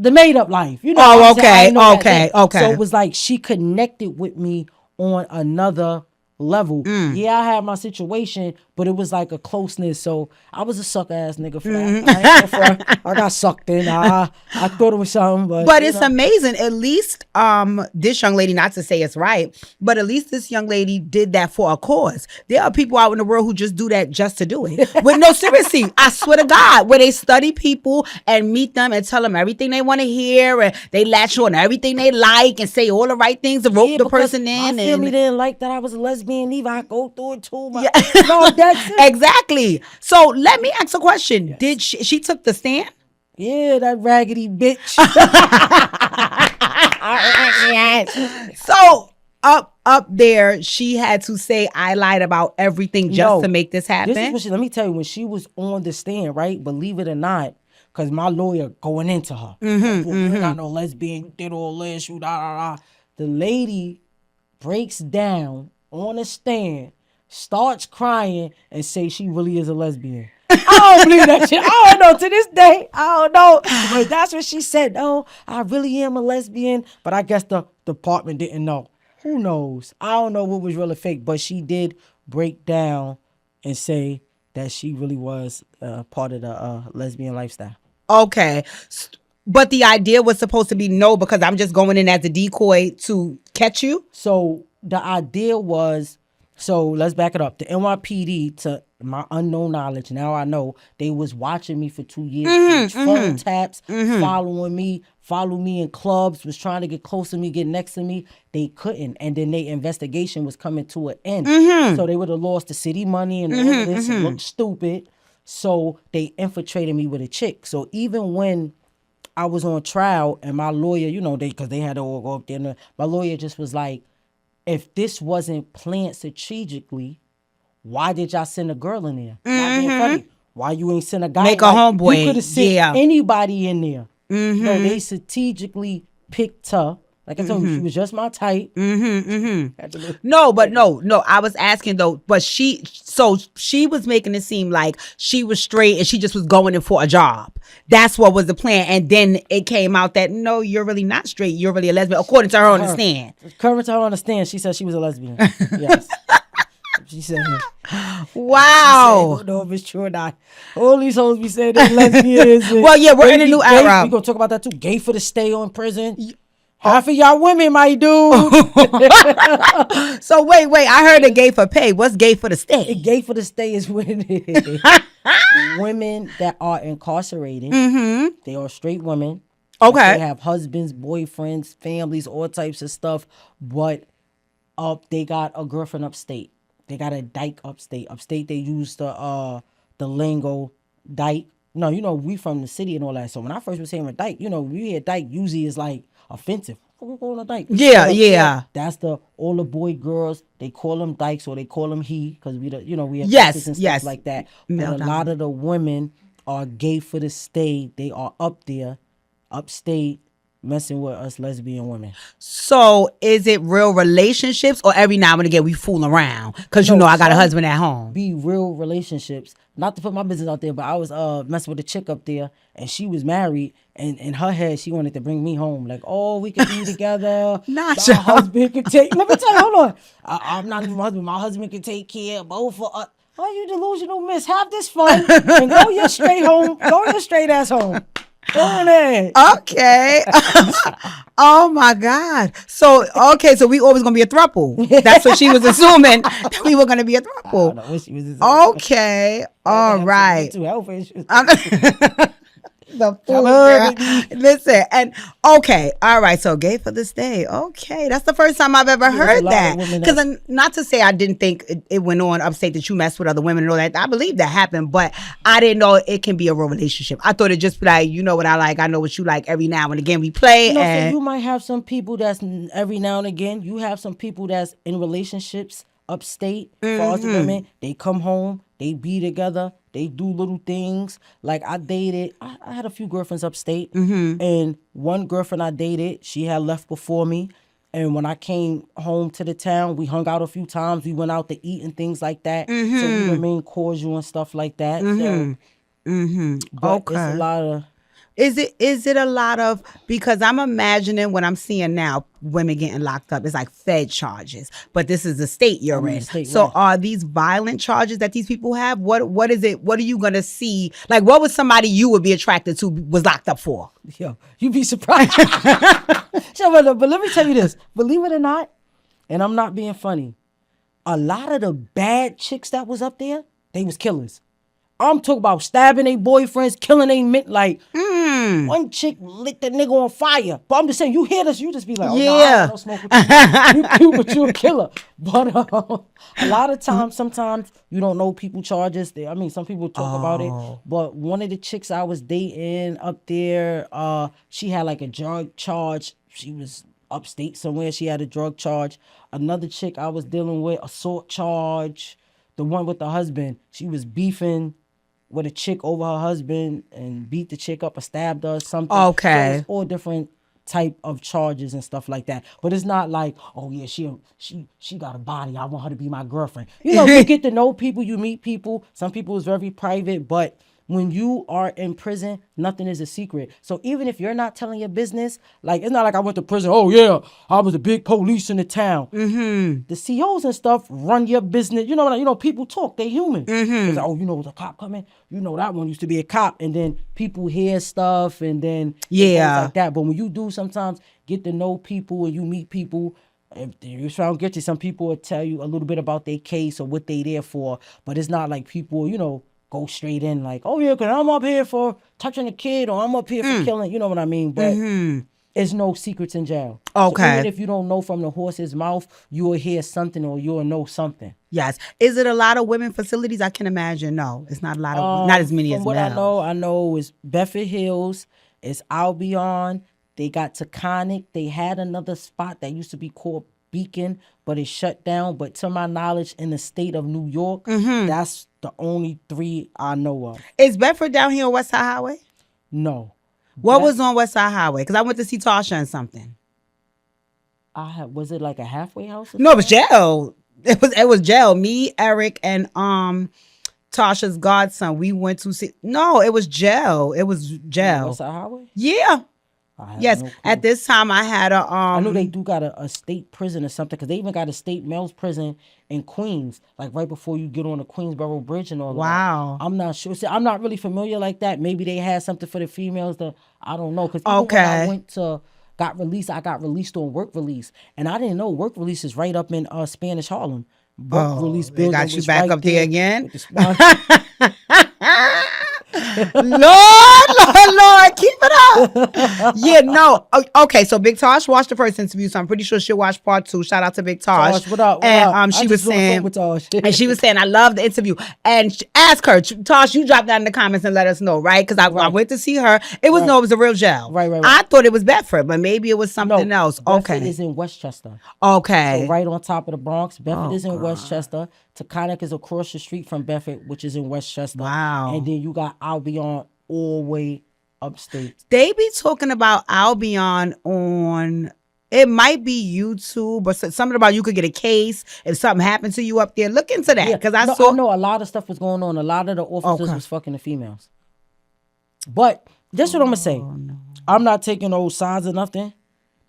the made up life. You know. Oh, okay. So it was like she connected with me on another level. Yeah, I had my situation, but it was like a closeness. So I was a suck ass nigga for that. I got sucked in. I thought it was something, but it's amazing. At least this young lady, not to say it's right, but at least this young lady did that for a cause. There are people out in the world who just do that just to do it. With no, seriously, I swear to God, where they study people and meet them and tell them everything they want to hear, and they latch on everything they like and say all the right things to rope the person in. My family didn't like that I was a lesbian either. I go through it too. No, that's it. Exactly. So let me ask a question. Yes. Did she took the stand? Yeah, that raggedy bitch. So up there, she had to say, I lied about everything just to make this happen. This is what let me tell you, when she was on the stand, right? Believe it or not, because my lawyer going into her. You're not no lesbian, you did all this, you da. The lady breaks down on the stand, starts crying, and say she really is a lesbian. I don't believe that shit. I don't know. To this day, I don't know. But that's what she said. No, I really am a lesbian. But I guess the department didn't know. Who knows? I don't know what was real or fake. But she did break down and say that she really was part of the lesbian lifestyle. Okay. But the idea was supposed to be no, because I'm just going in as a decoy to catch you. So the idea was, so let's back it up. The NYPD, to my unknown knowledge, now I know, they was watching me for 2 years. Phone taps, following me, follow me in clubs, was trying to get close to me, get next to me. They couldn't. And then their investigation was coming to an end. So they would have lost the city money and all of this and looked stupid. So they infiltrated me with a chick. So even when I was on trial and my lawyer, you know, because they had to all go up there, and my lawyer just was like, if this wasn't planned strategically, why did y'all send a girl in there? Not being funny. Why you ain't send a guy? Make a homeboy. You could have sent anybody in there. No, they strategically picked her. Like I told you, she was just my type. No, but no. I was asking though, but she was making it seem like she was straight and she just was going in for a job. That's what was the plan. And then it came out that no, you're really not straight. You're really a lesbian, according to her understand. According to her understand, she said she was a lesbian. Yes. She said, wow. I don't know if it's true or not. All these hoes be saying they're lesbians. Well, yeah, we're in a new era. We're going to talk about that too. Gay for the stay on prison. Half of y'all women, my dude. So wait. I heard it gay for pay. What's gay for the stay? Gay for the stay is when women that are incarcerated, they are straight women. Okay. They have husbands, boyfriends, families, all types of stuff. But they got a girlfriend upstate. They got a dyke upstate. Upstate, they use the lingo dyke. No, you know, we from the city and all that. So when I first was saying a dyke, you know, we hear dyke usually is like offensive. We're calling a dyke. Yeah. That's all the boy girls, they call them dykes or they call them he, because we have yes, and stuff like that. But a lot of the women are gay for the stay. They are up there, upstate, messing with us lesbian women. So is it real relationships or every now and again we fool around? Because you know I got a husband at home. Be real relationships. Not to put my business out there, but I was messing with a chick up there and she was married and in her head she wanted to bring me home. Like, oh, we could be together. Not my husband could take, let me tell you, hold on. I'm not even my husband. My husband could take care of both of us. Oh, you delusional miss. Have this fun and go your straight home. Go your straight ass home. Okay. Oh my God. So we always gonna be a throuple. That's what she was assuming, that we were gonna be a throuple. Okay. All right. The fool girl. Listen, and okay, all right. So gay for this day. Okay, that's the first time I've ever heard that. Because not to say I didn't think it went on upstate that you messed with other women and all that. I believe that happened, but I didn't know it can be a real relationship. I thought it just be like, you know what I like, I know what you like. Every now and again we play. So you might have some people that's every now and again. You have some people that's in relationships upstate. For us women, they come home, they be together. They do little things. Like I had a few girlfriends upstate. And one girlfriend I dated, she had left before me. And when I came home to the town, we hung out a few times. We went out to eat and things like that. So we remained cordial and stuff like that. But it's a lot of... Is it a lot of, because I'm imagining what I'm seeing now, women getting locked up, it's like Fed charges, but this is the state you're in. So are these violent charges that these people have? What is it? What are you gonna see? Like, what was somebody you would be attracted to was locked up for? Yo, you'd be surprised. But let me tell you this, believe it or not, and I'm not being funny, a lot of the bad chicks that was up there, they was killers. I'm talking about stabbing their boyfriends, killing their men. Like, one chick lit the nigga on fire. But I'm just saying, you hear this, you just be like, oh, yeah. I don't smoke with you. But you a killer. But a lot of times, sometimes you don't know people charges. Some people talk about it. But one of the chicks I was dating up there, she had like a drug charge. She was upstate somewhere. She had a drug charge. Another chick I was dealing with, assault charge. The one with the husband, she was beefing with a chick over her husband and beat the chick up or stabbed her or something. Okay. So it's all different type of charges and stuff like that. But it's not like, oh yeah, she got a body, I want her to be my girlfriend. You know, you get to know people, you meet people. Some people is very private, but when you are in prison, nothing is a secret. So even if you're not telling your business, like it's not like I went to prison. Oh yeah, I was a big police in the town. The COs and stuff run your business. You know, people talk. They human. It's like, oh, you know, the cop coming. You know that one used to be a cop, and then people hear stuff, and then it goes like that. But when you do sometimes get to know people and you meet people. If you're trying to get you, some people will tell you a little bit about their case or what they there for, but it's not like people, you know, go straight in like, oh yeah, cause I'm up here for touching a kid or I'm up here for killing, you know what I mean? But there's no secrets in jail. Okay. So even if you don't know from the horse's mouth, you will hear something or you'll know something. Yes. Is it a lot of women facilities? I can imagine. No, it's not a lot of, not as many as what males. I know is Bedford Hills, it's Albion. They got Taconic. They had another spot that used to be called Beacon, but it shut down. But to my knowledge, in the state of New York, that's the only 3 I know of. Is Bedford down here on West Side Highway? No. What was on West Side Highway? Because I went to see Tasha and something. Was it like a halfway house? No, it was jail. It was jail. Me, Eric, and Tasha's godson. We went to see. No, it was jail. It was jail. West Side Highway? Yeah. Yes, no clue. at this time I had a I know they do got a state prison or something because they even got a state male's prison in Queens, like right before you get on the Queensboro Bridge and all that. Wow. I'm not sure. See, I'm not really familiar like that. Maybe they had something for the females that I don't know. Because when I went to got released, I got released on work release, and I didn't know work release is right up in Spanish Harlem. Work release they building got you was back right up there again. with the Lord, keep it up. Yeah, no. Okay, so Big Tosh watched the first interview, so I'm pretty sure she'll watch part 2. Shout out to Big Tosh. Tosh, what up? And she was saying, and she was saying, I love the interview. And ask her, Tosh, you drop down in the comments and let us know, right? Because I went to see her. It was no, it was a real jail. Right. I thought it was Bedford, but maybe it was something else. Bedford Okay, is in Westchester. Okay, So right on top of the Bronx. Bedford is in Westchester. Taconic is across the street from Bedford, which is in Westchester. Wow. And then you got Albion all the way upstate. They be talking about Albion on, it might be YouTube, but something about you could get a case if something happened to you up there. Look into that, because I know a lot of stuff was going on. A lot of the officers was fucking the females. But that's what I'm gonna say. No. I'm not taking those sides or nothing,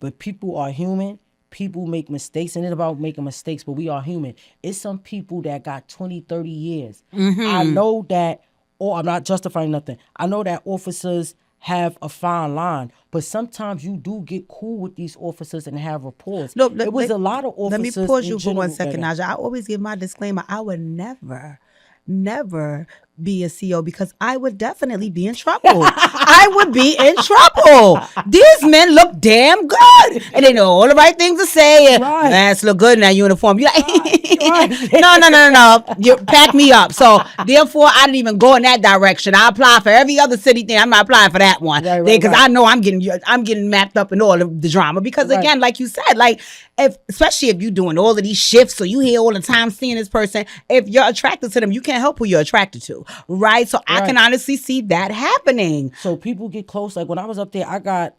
but people are human. People make mistakes, and it's about making mistakes, but we are human. It's some people that got 20, 30 years. I know that, or I'm not justifying nothing. I know that officers have a fine line, but sometimes you do get cool with these officers and have rapport. Look, it was a lot of officers. Let me pause you for 1 second, Naja. I always give my disclaimer. I would never be a CO because I would definitely be in trouble. I would be in trouble. These men look damn good, and they know all the right things to say. And let's look good in that uniform. You like, no. You pack me up. So therefore, I didn't even go in that direction. I apply for every other city thing. I'm not applying for that one because I know I'm getting mapped up in all of the drama. Because again, like you said, like especially if you're doing all of these shifts, so you hear all the time seeing this person. If you're attracted to them, you can't help who you're attracted to. Right. So I can honestly see that happening. So people get close. Like when I was up there, I got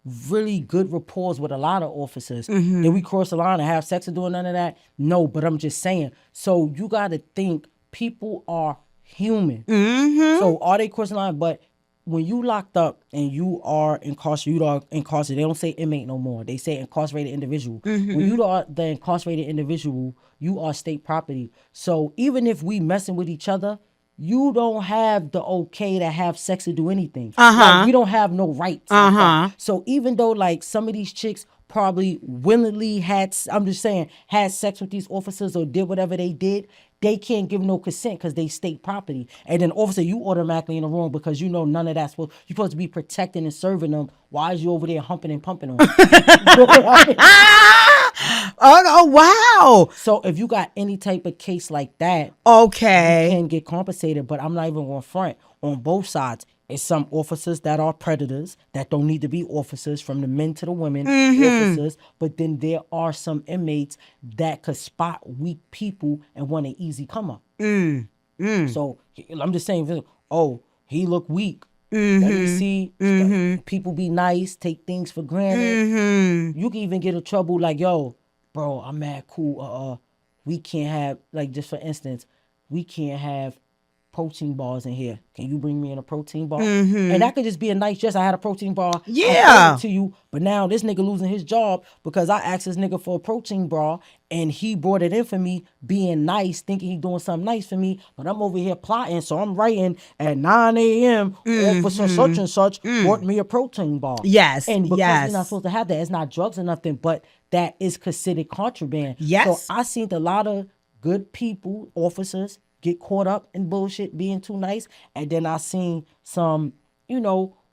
really good rapport with a lot of officers. Did we cross the line and have sex or doing none of that? No, but I'm just saying. So you got to think people are human. So are they crossing the line? But when you locked up and you are incarcerated, they don't say inmate no more. They say incarcerated individual. When you are the incarcerated individual, you are state property. So even if we messing with each other, you don't have the okay to have sex or do anything. Like, we don't have no rights. So even though like some of these chicks probably willingly had sex with these officers or did whatever they did, they can't give no consent because they state property. And then officer, you automatically in the wrong because you know none of that's you're supposed to be protecting and serving them. Why is you over there humping and pumping them? Oh, wow. So if you got any type of case like that, you can get compensated. But I'm not even going front on both sides. It's some officers that are predators that don't need to be officers, from the men to the women, officers. But then there are some inmates that could spot weak people and want an easy come up. So I'm just saying, oh, he look weak. Let me see. People be nice, take things for granted. You can even get in trouble like, yo, bro, I'm mad cool. We can't have, like, just for instance, we can't have protein bars in here. Can you bring me in a protein bar? And that could just be a nice gesture. I had a protein bar. Yeah. I gave it to you, but now this nigga losing his job because I asked this nigga for a protein bar and he brought it in for me, being nice, thinking he doing something nice for me, but I'm over here plotting. So I'm writing at 9 a.m. Officer such and such brought me a protein bar. Yes, and because yes. you're not supposed to have that, it's not drugs or nothing, but that is considered contraband. Yes. So I seen a lot of good people, officers, get caught up in bullshit, being too nice. And then I seen some,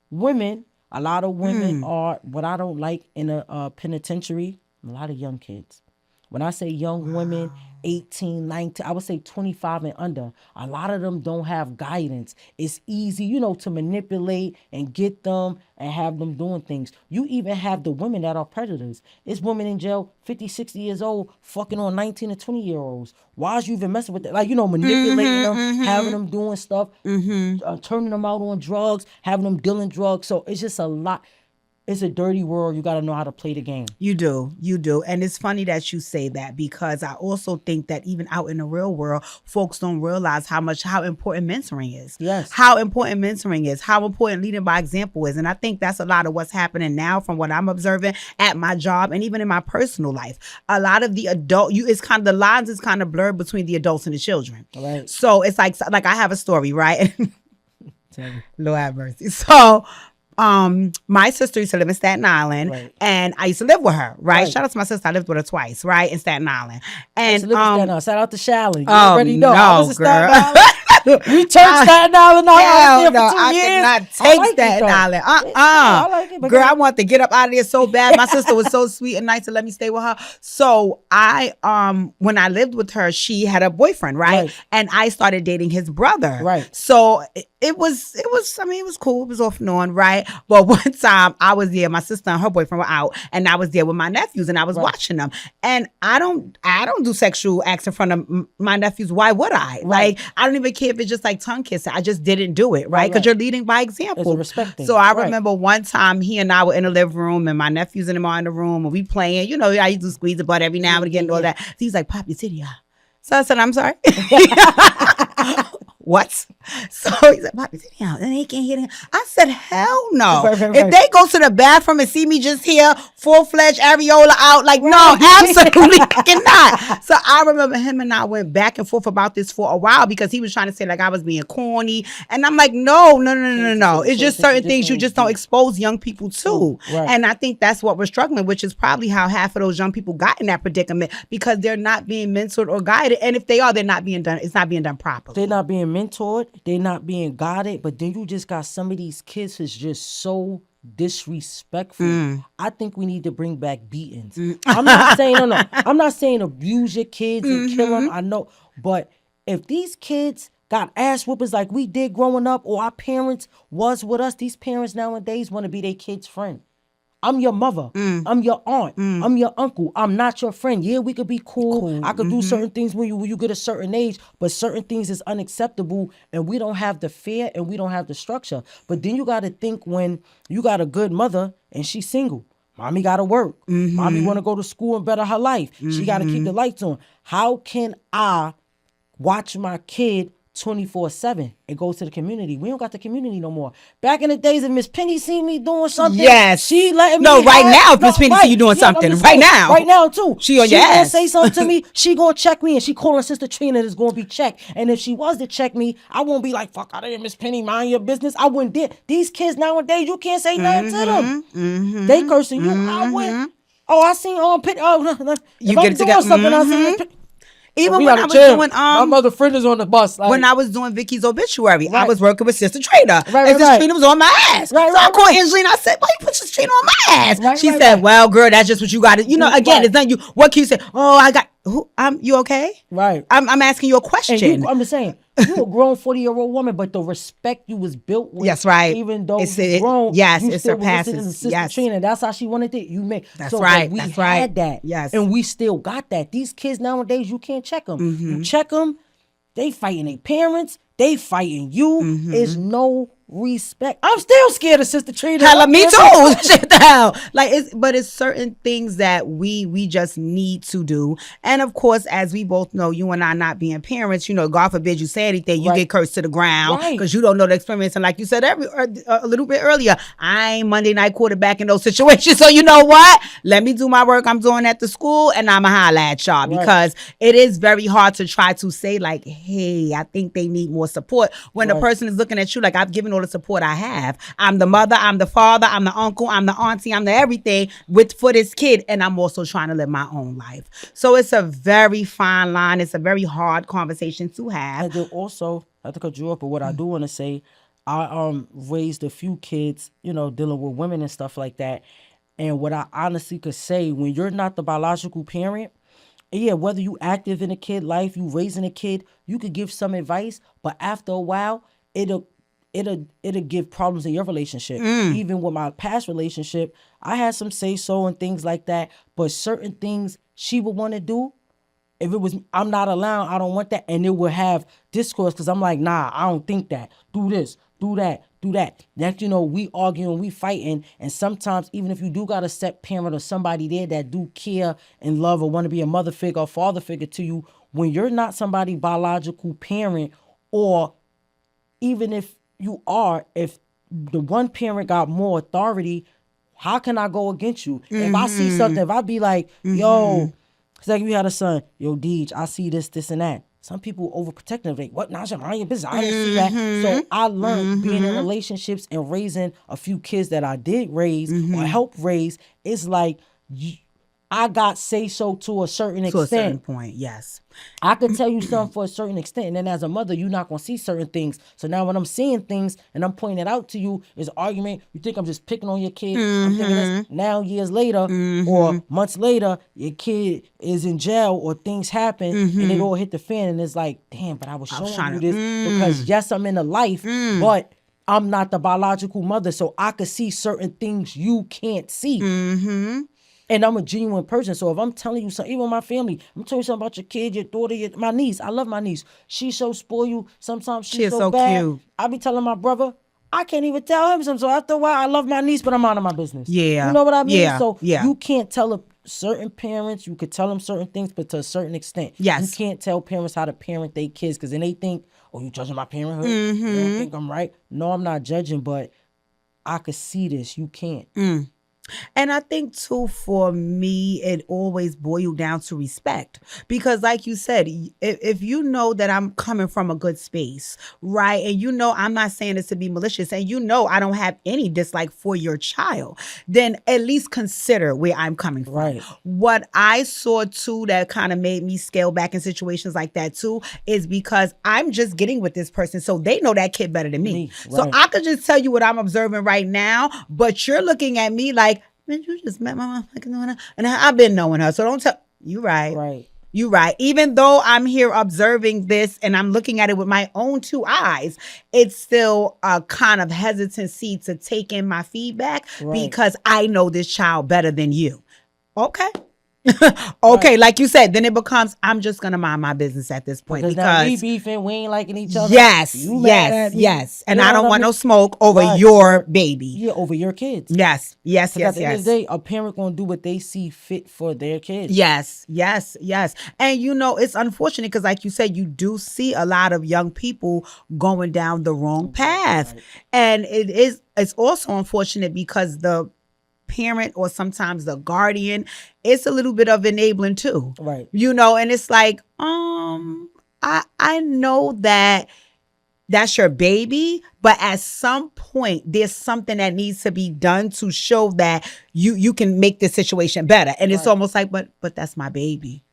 women, a lot of women are, what I don't like in a penitentiary, a lot of young kids. When I say young women, 18, 19, I would say 25 and under. A lot of them don't have guidance. It's easy, to manipulate and get them and have them doing things. You even have the women that are predators. It's women in jail, 50, 60 years old, fucking on 19 and 20-year-olds. Why is you even messing with that? Like, manipulating them, having them doing stuff, turning them out on drugs, having them dealing drugs. So it's just a lot. It's a dirty world. You got to know how to play the game. You do. And it's funny that you say that because I also think that even out in the real world, folks don't realize how important mentoring is. Yes. How important mentoring is, how important leading by example is. And I think that's a lot of what's happening now from what I'm observing at my job and even in my personal life. A lot of the the lines is kind of blurred between the adults and the children. Right. So it's like I have a story, right? Lord have mercy. So, my sister used to live in Staten Island, right. and I used to live with her, right? Shout out to my sister. I lived with her twice, right, in Staten Island. And shout out to Shallon. You oh, already know. No, I was in girl. Staten Island. We turned Staten Island out. I was there for 2 I years. could not take like Staten Island. I like it, but girl, I wanted to get up out of there so bad. My sister was so sweet and nice to let me stay with her. So I, when I lived with her, she had a boyfriend, right? And I started dating his brother. Right. So it was cool. It was off and on, right? But one time I was there, my sister and her boyfriend were out, and I was there with my nephews, and I was watching them. And I don't do sexual acts in front of my nephews. Why would I? Like, I don't even care if it's just like tongue kissing. I just didn't do it, right? Because you're leading by example. It's a respect thing. So I remember one time he and I were in the living room, and my nephews and him are in the room, and we playing. I used to squeeze the butt every now and again and all that. So he's like, "Pop, your titty out." So I said, "I'm sorry." What? So he said, "Pop, your titty out," and he can't hear it. I said, "Hell no!" Right. If they go to the bathroom and see me just here, full-fledged areola out, like, no, absolutely cannot. So I remember him and I went back and forth about this for a while because he was trying to say like I was being corny, and I'm like, no. It's just certain things you just don't expose young people to, and I think that's what we're struggling, which is probably how half of those young people got in that predicament because they're not being mentored or guided, and if they are, they're not being done. It's not being done properly. They're not being mentored. They're not being guided. But then you just got some of these kids who's just so disrespectful. I think we need to bring back beatings. I'm not saying I'm not saying abuse your kids and kill them. I know, but if these kids got ass whoopers like we did growing up, or our parents was with us, these parents nowadays want to be their kid's friend. I'm your mother. I'm your aunt. I'm your uncle. I'm not your friend. Yeah, we could be cool. I could do certain things when you get a certain age, but certain things is unacceptable, and we don't have the fear and we don't have the structure. But then you got to think when you got a good mother and she's single. Mommy got to work. Mommy want to go to school and better her life. She got to keep the lights on. How can I watch my kid 24/7 and go to the community? We don't got the community no more. Back in the days, if Miss Penny see me doing something, she letting me. No, right now, if Miss Penny see you doing something, right now too, she on your ass. Gonna say something to me. She gonna check me, and she calling Sister Trina that's gonna be checked. And if she was to check me, I won't be like, "Fuck out of here, Miss Penny, mind your business." I wouldn't did. These kids nowadays, you can't say nothing to them. They cursing you. I wouldn't. Oh, I seen Penny. Oh, you get to something. I see. Even when I was doing my mother friend is on the bus. Like, when I was doing Vicky's obituary, I was working with Sister Trina. And Sister Trina was on my ass. So I called Angelina. I said, "Why you put Sister Trina on my ass?" She said, "Well, girl, that's just what you got to." Again, it's not you. What can you say? "Oh, I got who? You okay?" Right. I'm asking you a question. I'm just saying, you a grown 40-year-old woman, but the respect you was built with. Yes, right. Even though you're grown, you it still surpasses. Sister Trina. That's how she wanted it. You made. That's right. We that's had right. that. Yes. And we still got that. These kids nowadays, you can't check them. You check them, they fighting their parents. They fighting you. Is no respect. I'm still scared of Sister Trina. Hella, me too. Shit the hell. Like but it's certain things that we just need to do. And of course, as we both know, you and I not being parents, you know, God forbid you say anything, you get cursed to the ground because you don't know the experience. And like you said a little bit earlier, I ain't Monday night quarterback in those situations. So you know what? Let me do my work I'm doing at the school, and I'ma holla at y'all because it is very hard to try to say like, hey, I think they need more support when the person is looking at you like, I've given all the support I have. I'm the mother, I'm the father, I'm the uncle, I'm the auntie, I'm the everything for this kid, and I'm also trying to live my own life. So it's a very fine line. It's a very hard conversation to have. And then also, I think I drew up, but what I do want to say, I raised a few kids, you know, dealing with women and stuff like that. And what I honestly could say, when you're not the biological parent, yeah, whether you active in a kid life, you raising a kid, you could give some advice, but after a while, it'll give problems in your relationship. Even with my past relationship, I had some say so and things like that, but certain things she would want to do, if it was, I'm not allowed, I don't want that, and it would have discourse because I'm like, nah, I don't think that. Do this, do that, do that. That, you know, we arguing, we fighting, and sometimes even if you do got a step parent or somebody there that do care and love or want to be a mother figure or father figure to you, when you're not somebody's biological parent, or even if you are, if the one parent got more authority, how can I go against you? If I see something, if I be like, yo, it's like you had a son, yo, Deej, I see this, this, and that. Some people overprotective, like, what, Naja, mind your business, I didn't see that. So I learned being in relationships and raising a few kids that I did raise or help raise, it's like, I got say so to a certain extent. To a certain point, yes. I can tell you something for a certain extent, and then as a mother, you're not going to see certain things. So now when I'm seeing things and I'm pointing it out to you, is an argument. You think I'm just picking on your kid. I'm thinking this. Now years later or months later, your kid is in jail or things happen and it all hit the fan, and it's like, damn, but I was showing you this because yes, I'm in a life, but I'm not the biological mother, so I could see certain things you can't see. And I'm a genuine person. So if I'm telling you something, even my family, I'm telling you something about your kid, your daughter, my niece. I love my niece. She's so spoiled. Sometimes she's so bad. Cute. I be telling my brother, I can't even tell him something. So after a while, I love my niece, but I'm out of my business. Yeah. You know what I mean? Yeah. So you can't tell certain parents, you could tell them certain things, but to a certain extent. Yes. You can't tell parents how to parent their kids because then they think, oh, you judging my parenthood? You don't think I'm right? No, I'm not judging, but I could see this. You can't. And I think too, for me, it always boiled down to respect, because like you said, if you know that I'm coming from a good space, right? And you know, I'm not saying this to be malicious, and you know, I don't have any dislike for your child, then at least consider where I'm coming from. Right. What I saw too, that kind of made me scale back in situations like that too, is because I'm just getting with this person. So they know that kid better than me. Right. So I could just tell you what I'm observing right now, but you're looking at me like, man, you just met my motherfucking daughter, and I've been knowing her, so don't tell. You right. Right. You right. Even though I'm here observing this and I'm looking at it with my own two eyes, it's still a kind of hesitancy to take in my feedback because I know this child better than you. Okay. Okay, like you said, then it becomes, I'm just gonna mind my business at this point because now we beefing, we ain't liking each other. Yes, You mad at me. yes, and You know I don't what want mean? no smoke over your baby. Yeah, over your kids. Yes, yes, At yes, the end of yes. the day, a parent gonna do what they see fit for their kids. Yes, yes, yes. And you know, it's unfortunate because like you said, you do see a lot of young people going down the wrong path. Right. And it's also unfortunate because the parent or sometimes the guardian, it's a little bit of enabling too. Right. You know, and it's like, I know that that's your baby, but at some point there's something that needs to be done to show that you can make the situation better. And it's almost like, but that's my baby.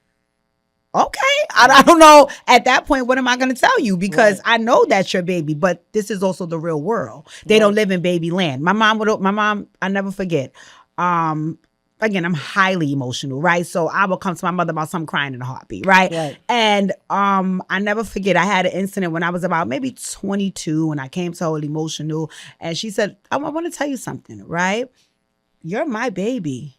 Okay. I don't know at that point, what am I going to tell you? Because I know that's your baby, but this is also the real world. They don't live in baby land. My mom, I never forget. Again, I'm highly emotional, right? So I will come to my mother about something, crying in a heartbeat, right? And I never forget, I had an incident when I was about maybe 22 and I came to her emotional, and she said, I want to tell you something, right? You're my baby.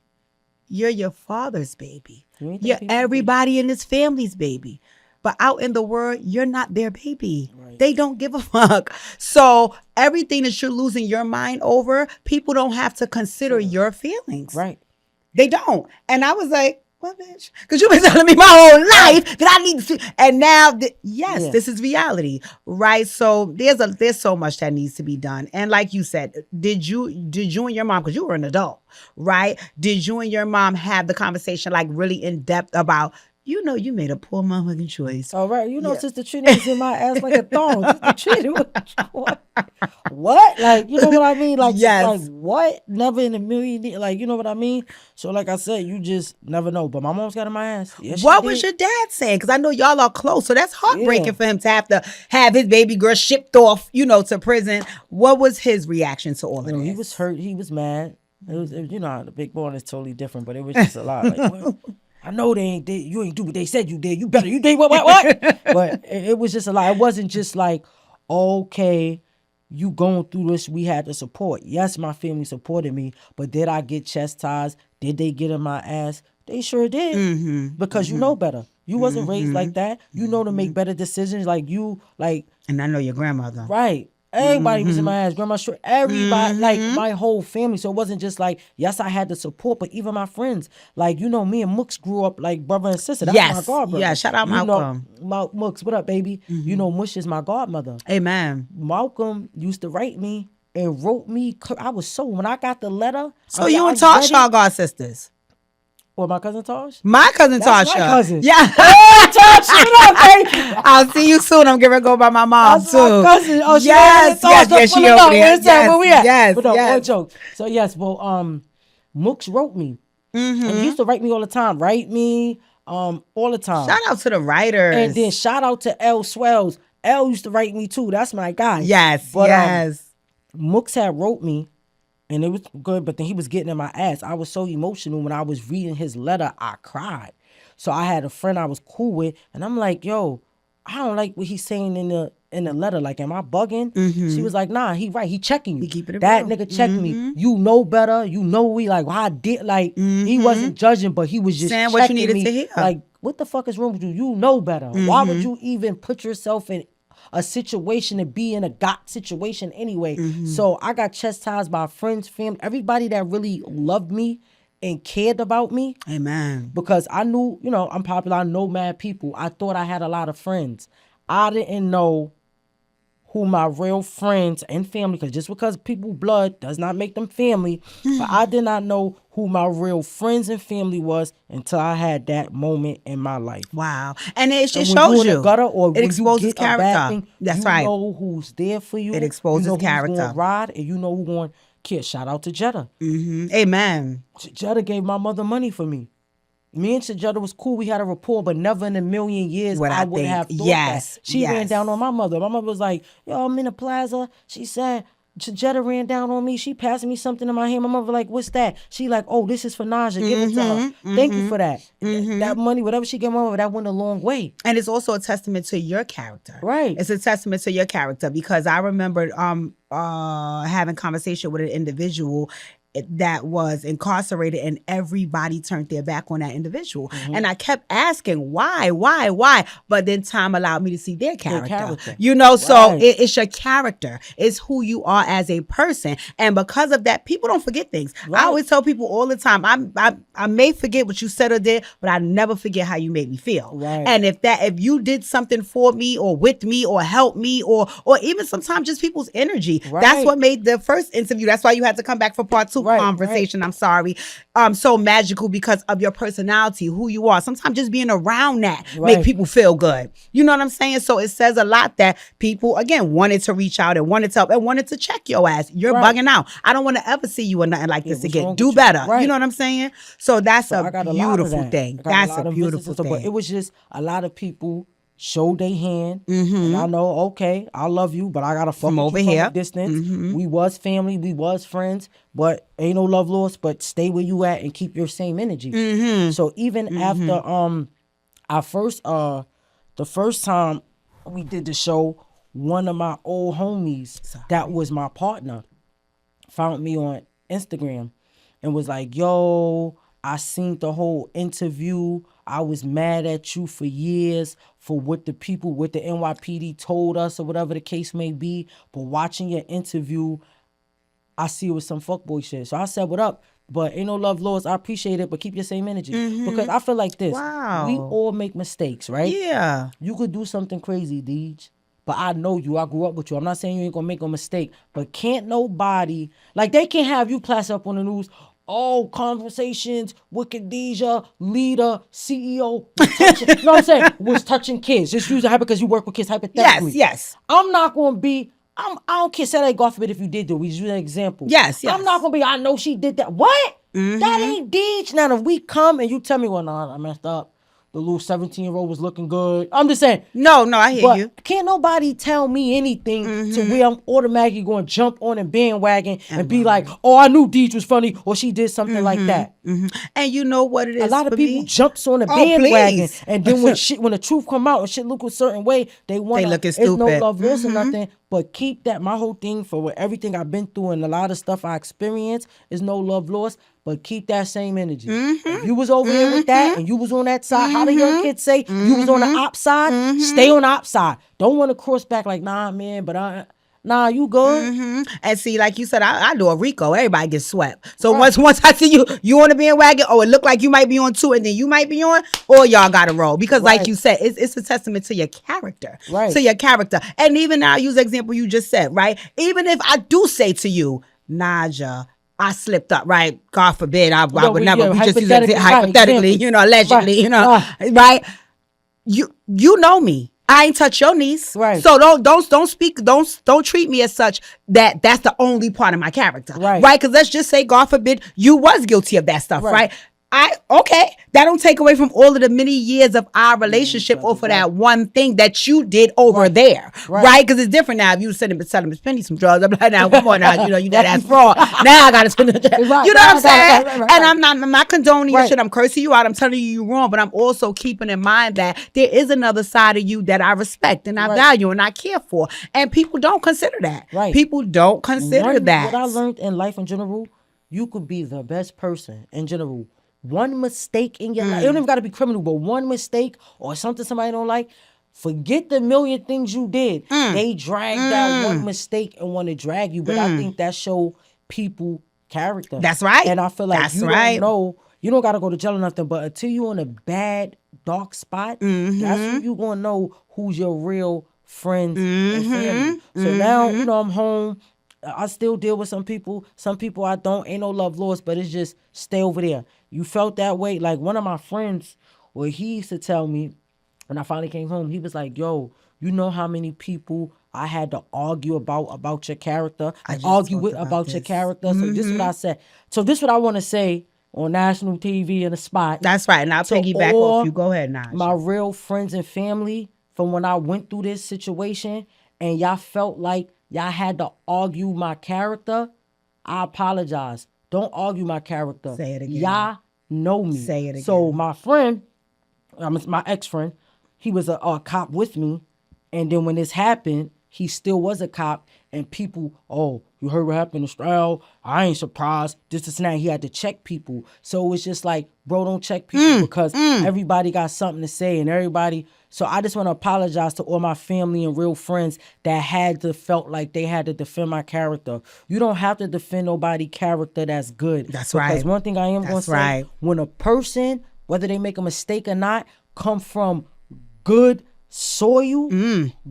You're your father's baby. You're everybody in this family's baby. but out in the world, you're not their baby. Right. They don't give a fuck. So everything that you're losing your mind over, people don't have to consider your feelings. Right. They don't. And I was like, well, bitch, because you've been telling me my whole life that I need to, and now, this is reality, right? So there's so much that needs to be done. And like you said, did you and your mom, because you were an adult, right? Did you and your mom have the conversation like really in depth about, you know, you made a poor motherfucking choice. All right. You know, Sister Trinity was in my ass like a thong. Sister Trinity was, what? Like, you know what I mean? Like, like, what? Never in a million, like, you know what I mean? So, like I said, you just never know. But my mom's got in my ass. Yes, what was your dad saying? Because I know y'all are close. So that's heartbreaking for him to have his baby girl shipped off, you know, to prison. What was his reaction to all of this? He was hurt. He was mad. It was, you know, the big boy is totally different, but it was just a lot. Like, well, I know they ain't did. You ain't do what they said you did. You better. You did what? But it was just a lot. It wasn't just like, okay, you going through this. We had the support. Yes, my family supported me, but did I get chastised? Did they get in my ass? They sure did. Because you know better. You wasn't raised like that. You know to make better decisions. Like you, like. And I know your grandmother. Right. Everybody was in my ass. Grandma, sure. Everybody, like my whole family. So it wasn't just like, yes, I had the support, but even my friends. Like, you know, me and Mooks grew up like brother and sister. That's my godbrother. Yeah, shout out Malcolm. Mooks, what up, baby? You know, Mush is my godmother. Amen. Malcolm used to write me and wrote me. I was so, when I got the letter. So you and Tosh are god sisters? Or my cousin Tosh? My cousin Tasha. My cousin. Yeah. Tosh, what up, baby? I'll see you soon. I'm getting ready to go by my mom That's too. my cousin. Oh, yes, she over there. Where we at? Yes, but no, one joke. So yes, well, Mooks wrote me. And he used to write me all the time. Write me all the time. Shout out to the writers. And then shout out to L Swells. L used to write me too. That's my guy. Yes, but, yes. Mooks had wrote me. And it was good, but then he was getting in my ass. I was so emotional when I was reading his letter, I cried. So I had a friend I was cool with, and I'm like, yo, I don't like what he's saying in the letter. Like, am I bugging? She was like, nah, he right. He checking you. He keeping it that real. nigga checking me. You know better. You know we like, well, I did, like, he wasn't judging, but he was just saying checking what you needed me. to hear. Like, what the fuck is wrong with you? You know better. Why would you even put yourself in a situation to be in a got situation anyway? So I got chastised by friends, family, everybody that really loved me and cared about me. Amen. Because I knew, you know, I'm popular. I know mad people. I thought I had a lot of friends. I didn't know who my real friends and family, because just because people blood does not make them family. But I did not know who my real friends and family was until I had that moment in my life. Wow. And it just shows you. It exposes character. That's right. You know who's there for you. It exposes you know character. Who's going to ride, and you know who's going to care. Shout out to Jetta. Amen. Jetta gave my mother money for me. Me and Jetta was cool. We had a rapport, but never in a million years I would have thought that. She ran down on my mother. My mother was like, yo, I'm in the plaza. She said, Jetta ran down on me. She passed me something in my hand. My mother was like, what's that? She like, oh, this is for Naja. Give it to her. Thank you for that. That money, whatever she gave my mother, that went a long way. And it's also a testament to your character. Right. It's a testament to your character, because I remember having conversation with an individual that was incarcerated, and everybody turned their back on that individual. And I kept asking why, but then time allowed me to see their character. You know, so it's your character. It's who you are as a person. And because of that, people don't forget things. I always tell people all the time, I may forget what you said or did, but I never forget how you made me feel. And if you did something for me or with me or helped me or even sometimes just people's energy, that's what made the first interview. That's why you had to come back for part 2. Conversation. I'm sorry. So magical because of your personality, who you are. Sometimes just being around that make people feel good. You know what I'm saying? So it says a lot that people, again, wanted to reach out and wanted to help and wanted to check your ass. You're bugging out. I don't want to ever see you in nothing like this again. Do better. You know what I'm saying? So that's a beautiful thing. That's a beautiful thing. But it was just a lot of people showed their hand, and I know, okay, I love you, but I gotta fuck over here. From a distance. We was family, we was friends, but ain't no love lost. But stay where you at and keep your same energy. So even after our first, the first time we did the show, one of my old homies that was my partner found me on Instagram and was like, yo, I seen the whole interview. I was mad at you for years for what the people with the NYPD told us or whatever the case may be. But watching your interview, I see it was some fuckboy shit. So I said, what up? But ain't no love lost. I appreciate it, but keep your same energy. Because I feel like this. Wow. We all make mistakes, right? Yeah. You could do something crazy, Deej. But I know you. I grew up with you. I'm not saying you ain't going to make a mistake. But can't nobody... Like, they can't have you plaster up on the news. Oh, conversations with Khadijah, leader, CEO, was touching, you know what I'm saying? Was touching kids. Just use it because you work with kids hypothetically. Yes. I'm not going to be... I don't care. Say that, God forbid, if you did do it. We use an example. Yes. I'm not going to be, I know she did that. What? That ain't Deej. Now, if we come and you tell me, well, no, I messed up. The little 17-year-old was looking good. I'm just saying. No, I hear you. Can't nobody tell me anything to where I'm automatically going to jump on a bandwagon and be like, oh, I knew Deej was funny or she did something like that. And you know what it is? A lot of for people me? jumps on a bandwagon, please. and then when the truth come out and shit look a certain way, they looking it's no stupid. love lost or nothing. But keep that. My whole thing for everything I've been through and a lot of stuff I experienced is no love lost. But keep that same energy. If you was over here with that and you was on that side, how the young kids say you was on the op side, stay on the op side. Don't want to cross back like, nah, man, but nah, you good. And see, like you said, I do a Rico. Everybody gets swept. So once I see you on the bandwagon, it look like you might be on two, and then you might be on, or y'all got to roll. Because like you said, it's a testament to your character. Right. To your character. And even now, use the example you just said, right? Even if I do say to you, Naja, I slipped up, right? God forbid, I would never. We just use it hypothetically, allegedly, right? You know me. I ain't touch your niece, right? So don't treat me as such that's the only part of my character, right? Because let's just say, God forbid, you was guilty of that stuff, right? That don't take away from all of the many years of our relationship or for that one thing that you did over there, right? Because it's different now. If you selling Miss Penny some drugs, I'm like, now come on now, you know that's fraud. Now I gotta spend it. You know what I'm saying? And I'm not condoning your shit. I'm cursing you out. I'm telling you wrong, but I'm also keeping in mind that there is another side of you that I respect and I value and I care for, and people don't consider that. Right? People don't consider that. What I learned in life in general, you could be the best person in general. One mistake in your life, it don't even got to be criminal, but one mistake or something somebody don't like, forget the million things you did. They drag that one mistake and want to drag you. But I think that show people character. That's right. And I feel like don't know, you don't got to go to jail or nothing, but until you on a bad, dark spot, that's when you going to know who's your real friends and family. So now, I'm home. I still deal with some people I don't. Ain't no love lost, but it's just stay over there. You felt that way? Like one of my friends, he used to tell me when I finally came home, he was like, yo, you know how many people I had to argue about your character, argue with about your character. So this is what I said. So this is what I want to say on national TV in a spot. That's right. And I'll piggyback off you. Go ahead, Naja. My real friends and family from when I went through this situation and y'all felt like y'all had to argue my character, I apologize. Don't argue my character. Say it again. Y'all know me. Say it again. So my friend, my ex-friend, he was a cop with me. And then when this happened, he still was a cop. And people, you heard what happened to Stroud? I ain't surprised. This and that. He had to check people. So it's just like, bro, don't check people because everybody got something to say and everybody. So I just want to apologize to all my family and real friends that had to felt like they had to defend my character. You don't have to defend nobody's character that's good. That's right. Because one thing I am going to say, when a person, whether they make a mistake or not, come from good soil,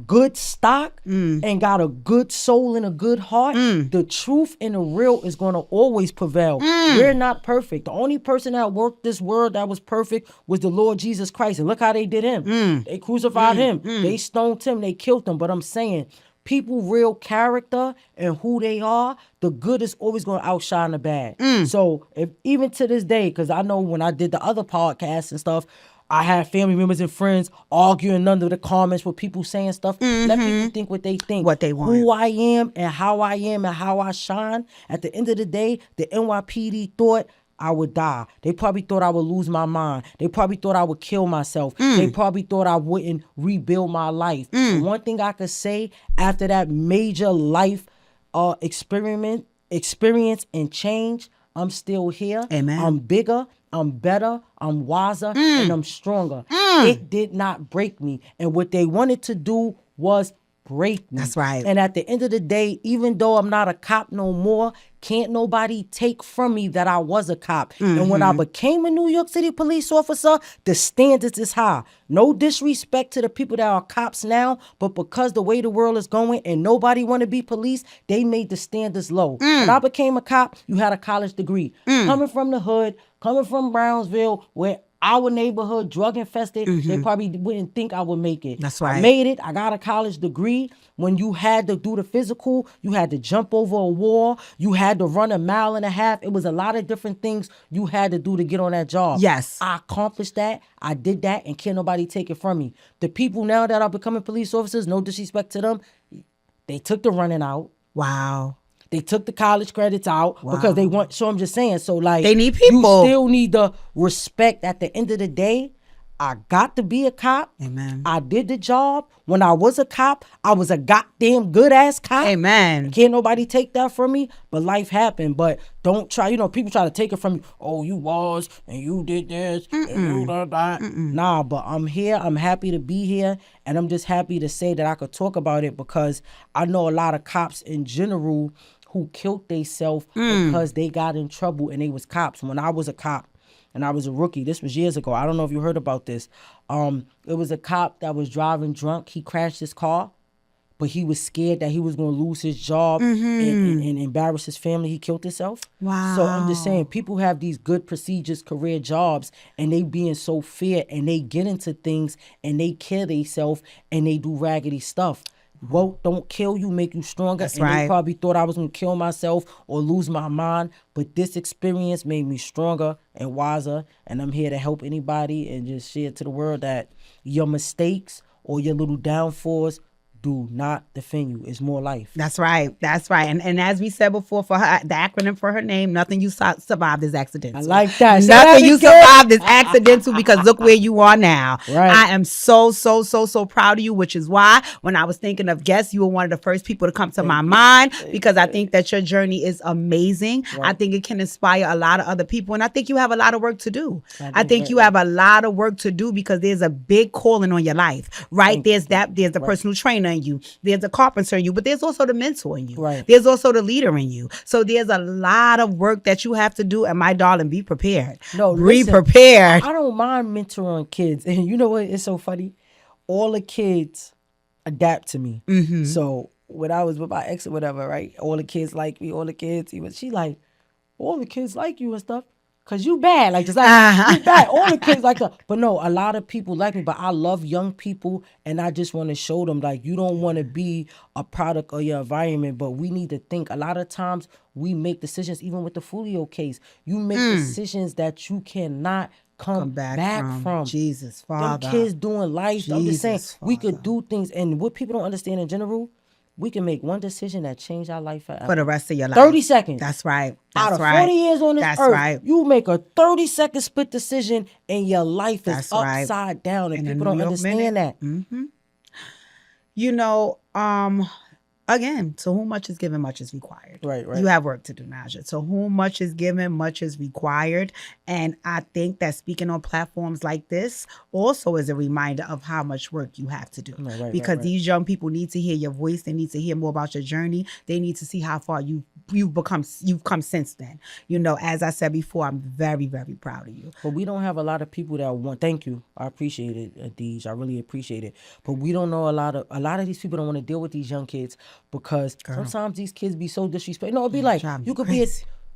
good stock, and got a good soul and a good heart, the truth and the real is going to always prevail. We're not perfect. The only person that worked this world that was perfect was the Lord Jesus Christ. And look how they did him. They crucified him. They stoned him. They killed him. But I'm saying, people real character and who they are, the good is always going to outshine the bad. So if even to this day, because I know when I did the other podcasts and stuff, I had family members and friends arguing under the comments with people saying stuff. Let people think what they think. What they want. Who I am and how I shine. At the end of the day, the NYPD thought I would die. They probably thought I would lose my mind. They probably thought I would kill myself. They probably thought I wouldn't rebuild my life. One thing I could say after that major life experience and change, I'm still here. Amen. I'm bigger, I'm better, I'm wiser, and I'm stronger. It did not break me. And what they wanted to do was break me. That's right. And at the end of the day, even though I'm not a cop no more, can't nobody take from me that I was a cop. And when I became a New York City police officer, the standards is high. No disrespect to the people that are cops now, but because the way the world is going and nobody want to be police, they made the standards low. When I became a cop, you had a college degree. Coming from the hood, coming from Brownsville, where our neighborhood drug infested, they probably wouldn't think I would make it. That's right. I made it. I got a college degree. When you had to do the physical, you had to jump over a wall. You had to run 1.5 miles. It was a lot of different things you had to do to get on that job. Yes. I accomplished that. I did that, and can't nobody take it from me. The people now that are becoming police officers, no disrespect to them, they took the running out. Wow. They took the college credits out because they want, so I'm just saying, so like. They need people. You still need the respect. At the end of the day, I got to be a cop. Amen. I did the job. When I was a cop, I was a goddamn good ass cop. Amen. Can't nobody take that from me, but life happened. But don't try, people try to take it from you. Oh, you was, and you did this, and you did that. Nah, but I'm here. I'm happy to be here. And I'm just happy to say that I could talk about it because I know a lot of cops in general who killed themselves because they got in trouble and they was cops. When I was a cop and I was a rookie, this was years ago. I don't know if you heard about this. It was a cop that was driving drunk. He crashed his car, but he was scared that he was going to lose his job and embarrass his family. He killed himself. Wow. So I'm just saying, people have these good procedures, career jobs, and they being so feared and they get into things and they kill themselves and they do raggedy stuff. Woke don't kill you, make you stronger. That's and right. They probably thought I was going to kill myself or lose my mind. But this experience made me stronger and wiser. And I'm here to help anybody and just share to the world that your mistakes or your little downfalls do not defend you. It's more life. That's right. That's right. And as we said before, for her, the acronym for her name, nothing you survived is accidental. I like that. Nothing you survived is accidental because look where you are now. Right. I am so proud of you, which is why when I was thinking of guests, you were one of the first people to come to my mind because I think that your journey is amazing. Right. I think it can inspire a lot of other people. And I think you have a lot of work to do. I think you have a lot of work to do because there's a big calling on your life, right? There's the personal trainer in you. There's a carpenter in you, but there's also the mentor in you. Right. There's also the leader in you. So there's a lot of work that you have to do. And my darling, be prepared. No, be listen, prepared. I don't mind mentoring kids. And you know what? It's so funny. All the kids adapt to me. So when I was with my ex or whatever, right? All the kids like me, all the kids, she like, all the kids like you and stuff. Cause you bad, like just like you bad. All the kids like that, but no, a lot of people like me. But I love young people, and I just want to show them like you don't want to be a product of your environment. But we need to think. A lot of times we make decisions, even with the Fulio case. You make decisions that you cannot come back from. Jesus, Father. Them kids doing life. I'm just saying we Father. could do things, and what people don't understand in general. We can make one decision that change our life forever. For the rest of your life. 30 seconds. That's right. Out That's of right. 40 years on this That's earth, right. you make a 30-second split decision and your life is That's right. upside down. And In a people don't New York understand minute. that. You know, again, to whom much is given, much is required. Right. You have work to do, Naja. To whom much is given, much is required. And I think that speaking on platforms like this also is a reminder of how much work you have to do. Because these young people need to hear your voice. They need to hear more about your journey. They need to see how far you've come since then. You know, as I said before, I'm very, very proud of you. But we don't have a lot of people that want. Thank you. I appreciate it, Deej. I really appreciate it. But we don't know a lot of these people don't want to deal with these young kids because sometimes these kids be so disrespectful. No, it'd be like you could be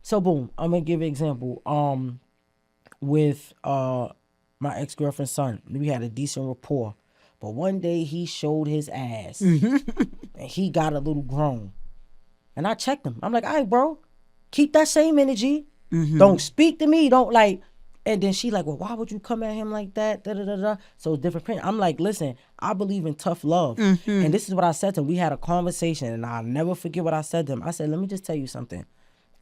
so boom. I'm gonna give an example. With my ex-girlfriend's son, we had a decent rapport, but one day he showed his ass and he got a little grown, and I checked him. I'm like, all right, bro, keep that same energy. Don't speak to me. Don't like. And then she like, well, why would you come at him like that? Da, da, da, da. So different parents. I'm like, listen, I believe in tough love. And this is what I said to him. We had a conversation, and I'll never forget what I said to him. I said, let me just tell you something.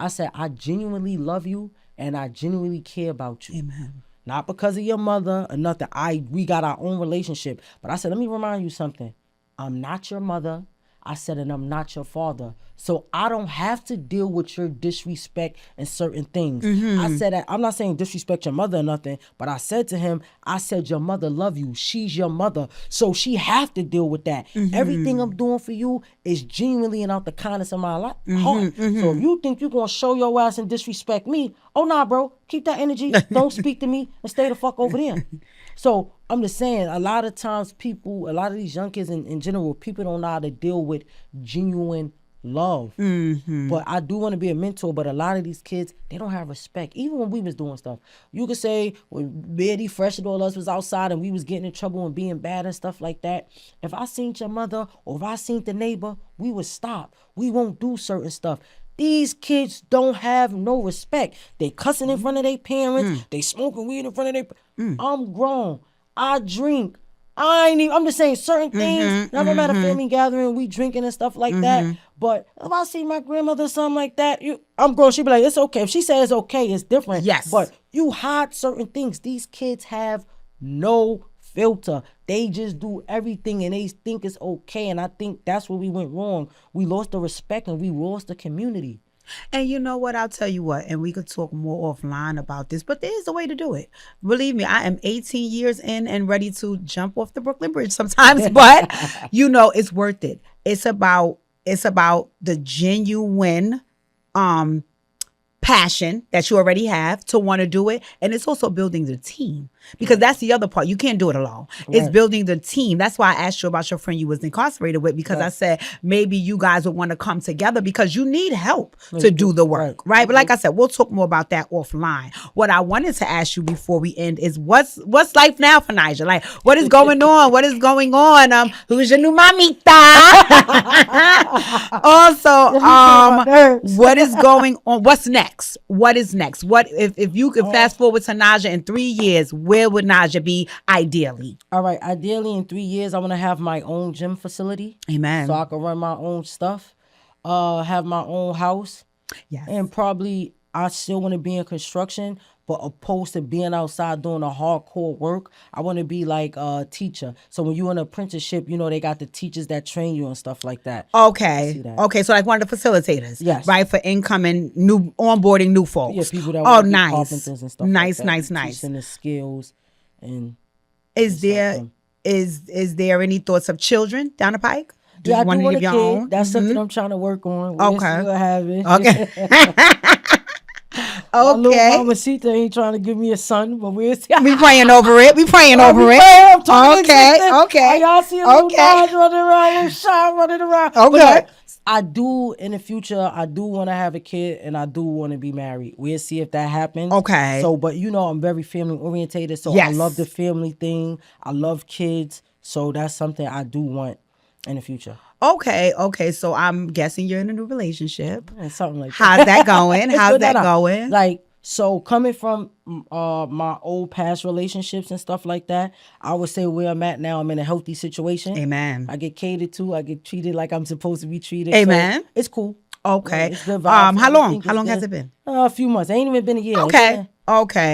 I said, I genuinely love you, and I genuinely care about you. Amen. Not because of your mother or nothing. We got our own relationship. But I said, let me remind you something. I'm not your mother. I said, and I'm not your father. So I don't have to deal with your disrespect and certain things. I said that, I'm not saying disrespect your mother or nothing, but I said to him, I said, your mother love you. She's your mother. So she have to deal with that. Everything I'm doing for you is genuinely and out the kindness of my heart. So if you think you're going to show your ass and disrespect me, oh nah, bro, keep that energy. Don't speak to me and stay the fuck over there. So I'm just saying, a lot of times people, a lot of these young kids in general, people don't know how to deal with genuine love. But I do want to be a mentor, but a lot of these kids, they don't have respect. Even when we was doing stuff, you could say when Betty Fresh and all us was outside and we was getting in trouble and being bad and stuff like that, if I seen your mother or if I seen the neighbor, we would stop. We won't do certain stuff. These kids don't have no respect. They cussing in front of their parents. They smoking weed in front of their I'm grown. I drink. I'm just saying certain things. Never at a family gathering, we drinking and stuff like that. But if I see my grandmother or something like that, I'm grown. She be like, it's okay. If she says it's okay, it's different. Yes. But you hide certain things. These kids have no filter. They just do everything and they think it's okay. And I think that's where we went wrong. We lost the respect and we lost the community. And you know what? I'll tell you what, and we could talk more offline about this, but there is a way to do it. Believe me, I am 18 years in and ready to jump off the Brooklyn Bridge sometimes, but you know, it's worth it. It's about the genuine passion that you already have to want to do it. And it's also building the team, because that's the other part. You can't do it alone. Right. It's building the team. That's why I asked you about your friend you was incarcerated with, because I said maybe you guys would want to come together because you need help to do the work. Right. But like I said, we'll talk more about that offline. What I wanted to ask you before we end is what's life now for Nysia? Like, what is going on? What is going on? Who's your new mamita? Also, what is going on? What's next? What is next? What if you could fast forward to Nysia in 3 years, where would Nysia be ideally? All right, ideally in 3 years, I want to have my own gym facility. Amen. So I can run my own stuff, have my own house. Yes. And probably I still want to be in construction, but opposed to being outside doing a hardcore work, I want to be like a teacher. So when you're in an apprenticeship, you know, they got the teachers that train you and stuff like that. Okay. Okay. So like one of the facilitators. Yes. Right. For onboarding new folks. Yeah. People that want to be carpenters and stuff nice, like that. Nice. Teaching the skills and. Is there any thoughts of children down the pike? Yeah, I do want a kid. Own? That's something I'm trying to work on. Okay. We'll have it. Okay. My little mamacita ain't trying to give me a son, but we'll see. We praying over it. Okay. Y'all see a little guys running around, shot running around. Okay. I do, in the future, I do want to have a kid and I do want to be married. We'll see if that happens. Okay. So, but you know, I'm very family orientated. So I love the family thing. I love kids. So that's something I do want in the future. Okay. So I'm guessing you're in a new relationship. Yeah, something like that. How's that going? How's that going? Like, so coming from my old past relationships and stuff like that, I would say where I'm at now, I'm in a healthy situation. Amen. I get catered to. I get treated like I'm supposed to be treated. Amen. So it's cool. Okay. It's good vibes. How long has it been? A few months. It ain't even been a year. Okay.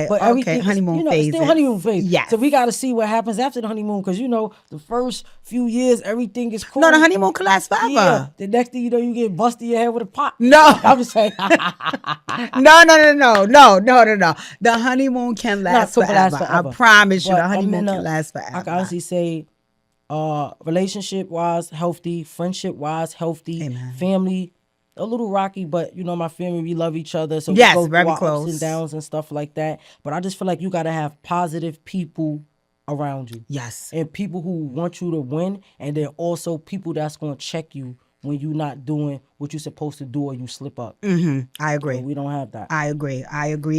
But everything, honeymoon phase. It's still honeymoon phase. Yes. So we got to see what happens after the honeymoon, because you know the first few years everything is cool. No, the honeymoon can last forever. Yeah. The next thing you know, you get busted your head with a pot. No, I'm just saying. No. The honeymoon can last forever. I promise you, the honeymoon can last forever. I can honestly say, relationship wise, healthy. Friendship wise, healthy. Amen. Family. A little rocky, but you know, my family, we love each other. So yes, we go very through close. Ups and downs and stuff like that. But I just feel like you got to have positive people around you. Yes. And people who want you to win. And then also people that's going to check you when you're not doing what you're supposed to do or you slip up. I agree. So we don't have that. I agree.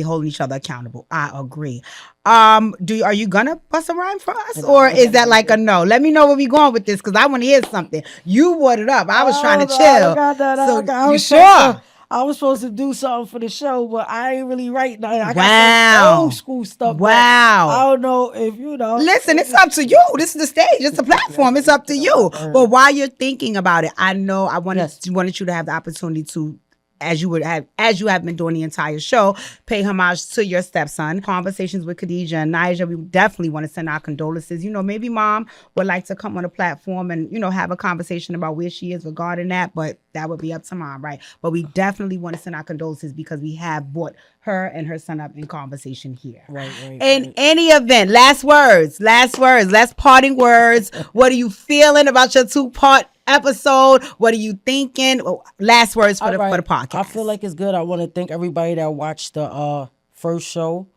Holding each other accountable. I agree. Are you gonna bust a rhyme for us, or is that like a no? Let me know where we going with this, because I want to hear something. You brought it up. I was trying to chill. I got that. So you sure? I was supposed to do something for the show, but I ain't really writing. I got some old school stuff. Wow. I don't know if you know. Listen, it's up to you. This is the stage. It's the platform. It's up to you. But while you're thinking about it, I know I wanted you to have the opportunity to as you have been doing the entire show, pay homage to your stepson. Conversations with Khadijah and Nysia, we definitely want to send our condolences. Maybe mom would like to come on a platform and, have a conversation about where she is regarding that, but that would be up to mom, right? But we definitely want to send our condolences because we have brought her and her son up in conversation here. Right. In any event, last words, last parting words. What are you feeling about your 2-part episode? What are you thinking? Last words for the podcast. I feel like it's good. I want to thank everybody that watched the first show,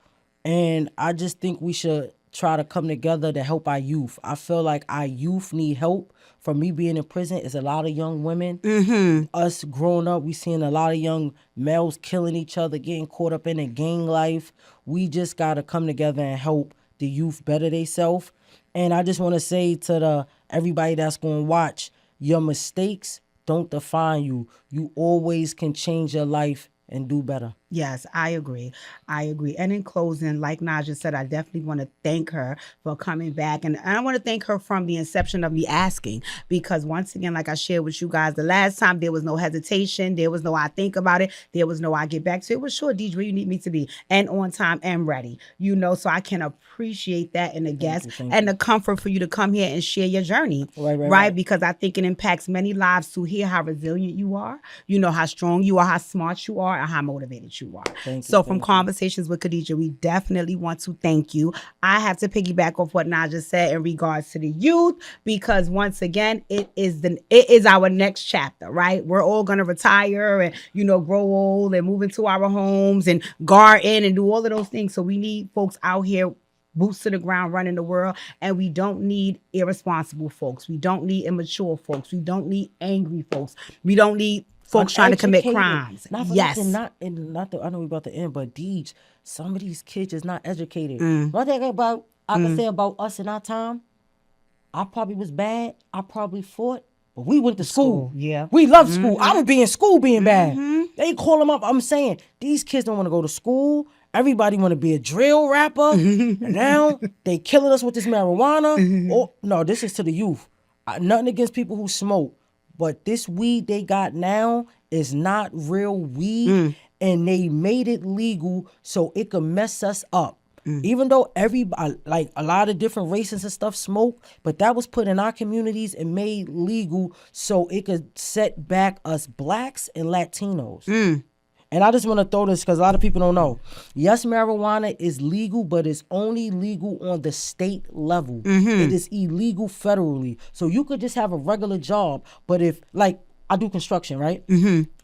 and I just think we should try to come together to help our youth. I feel like our youth need help. From me being in prison, it's a lot of young women. Us growing up, we seeing a lot of young males killing each other, getting caught up in a gang life. We just got to come together and help the youth better themselves. And I just want to say to everybody that's going to watch, your mistakes don't define you. You always can change your life and do better. Yes, I agree. And in closing, like Nysia said, I definitely want to thank her for coming back. And I want to thank her from the inception of me asking, because once again, like I shared with you guys, the last time there was no hesitation. There was no I think about it. There was no I get back to it. It was sure, Deidre, where you need me to be, and on time and ready. So I can appreciate that in the guest and the comfort for you to come here and share your journey. Right? Because I think it impacts many lives to hear how resilient you are, how strong you are, how smart you are, and how motivated you are. From Conversations with Khadijah, we definitely want to thank you. I have to piggyback off what Nysia said in regards to the youth, because once again, it is our next chapter, right? We're all gonna retire and grow old and move into our homes and garden and do all of those things. So we need folks out here, boots to the ground, running the world. And we don't need irresponsible folks. We don't need immature folks. We don't need angry folks. We don't need folks trying to commit crimes. I know we're about to end, but Deej, some of these kids is not educated. One thing I can say about us in our time, I probably was bad. I probably fought, but we went to school. Yeah. We love school. I would be in school being bad. They call them up. I'm saying, these kids don't want to go to school. Everybody want to be a drill rapper. And now they killing us with this marijuana. Oh, no, this is to the youth. Nothing against people who smoke. But this weed they got now is not real weed, and they made it legal so it could mess us up. Even though everybody, like a lot of different races and stuff smoke, but that was put in our communities and made legal so it could set back us blacks and Latinos. And I just want to throw this because a lot of people don't know. Yes, marijuana is legal, but it's only legal on the state level. It is illegal federally. So you could just have a regular job. But if, like, I do construction, right?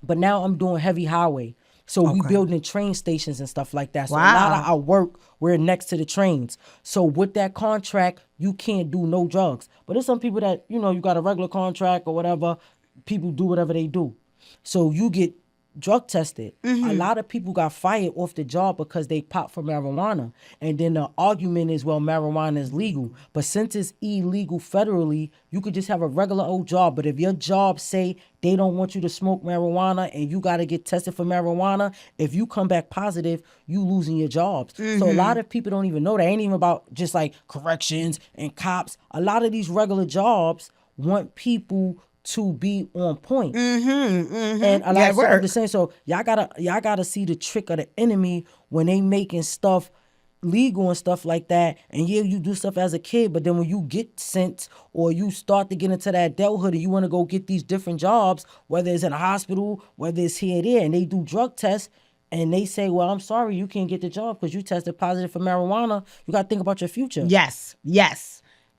But now I'm doing heavy highway. So we building train stations and stuff like that. So a lot of our work, we're next to the trains. So with that contract, you can't do no drugs. But there's some people that, you got a regular contract or whatever. People do whatever they do. So you get drug tested. A lot of people got fired off the job because they popped for marijuana. And then the argument is, well, marijuana is legal. But since it's illegal federally, you could just have a regular old job. But if your job say they don't want you to smoke marijuana and you got to get tested for marijuana, if you come back positive, you losing your jobs. So a lot of people don't even know that. It ain't even about just like corrections and cops. A lot of these regular jobs want people to be on point. And a lot of stuff the same. So y'all gotta see the trick of the enemy when they making stuff legal and stuff like that. And yeah, you do stuff as a kid, but then when you get sent or you start to get into that adulthood and you want to go get these different jobs, whether it's in a hospital, whether it's here or there, and they do drug tests and they say, well, I'm sorry, you can't get the job because you tested positive for marijuana. You got to think about your future.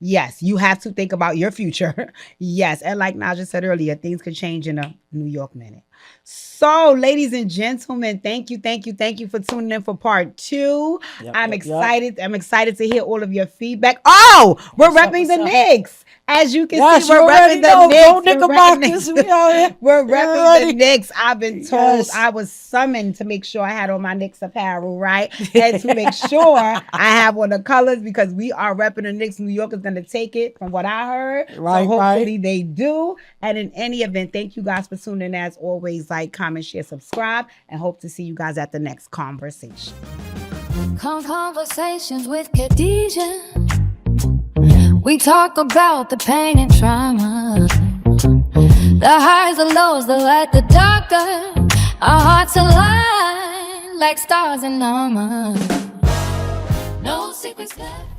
Yes, you have to think about your future. Yes, and like Nysia said earlier, things could change in a New York minute. So, ladies and gentlemen, thank you for tuning in for part 2. I'm excited. I'm excited to hear all of your feedback. Oh, we're repping the Knicks. As you can see, we're repping the Knicks. We're repping the Knicks. I've been told I was summoned to make sure I had on my Knicks apparel, right? And to make sure I have on the colors because we are repping the Knicks. New York is going to take it from what I heard. Right, so hopefully they do. And in any event, thank you guys for tuning in. As always, like, comment, share, subscribe, and hope to see you guys at the next conversation. Conversations with Khadijah. We talk about the pain and trauma, the highs, the lows, the light, the darker. Our hearts align like stars in armor. No secrets left.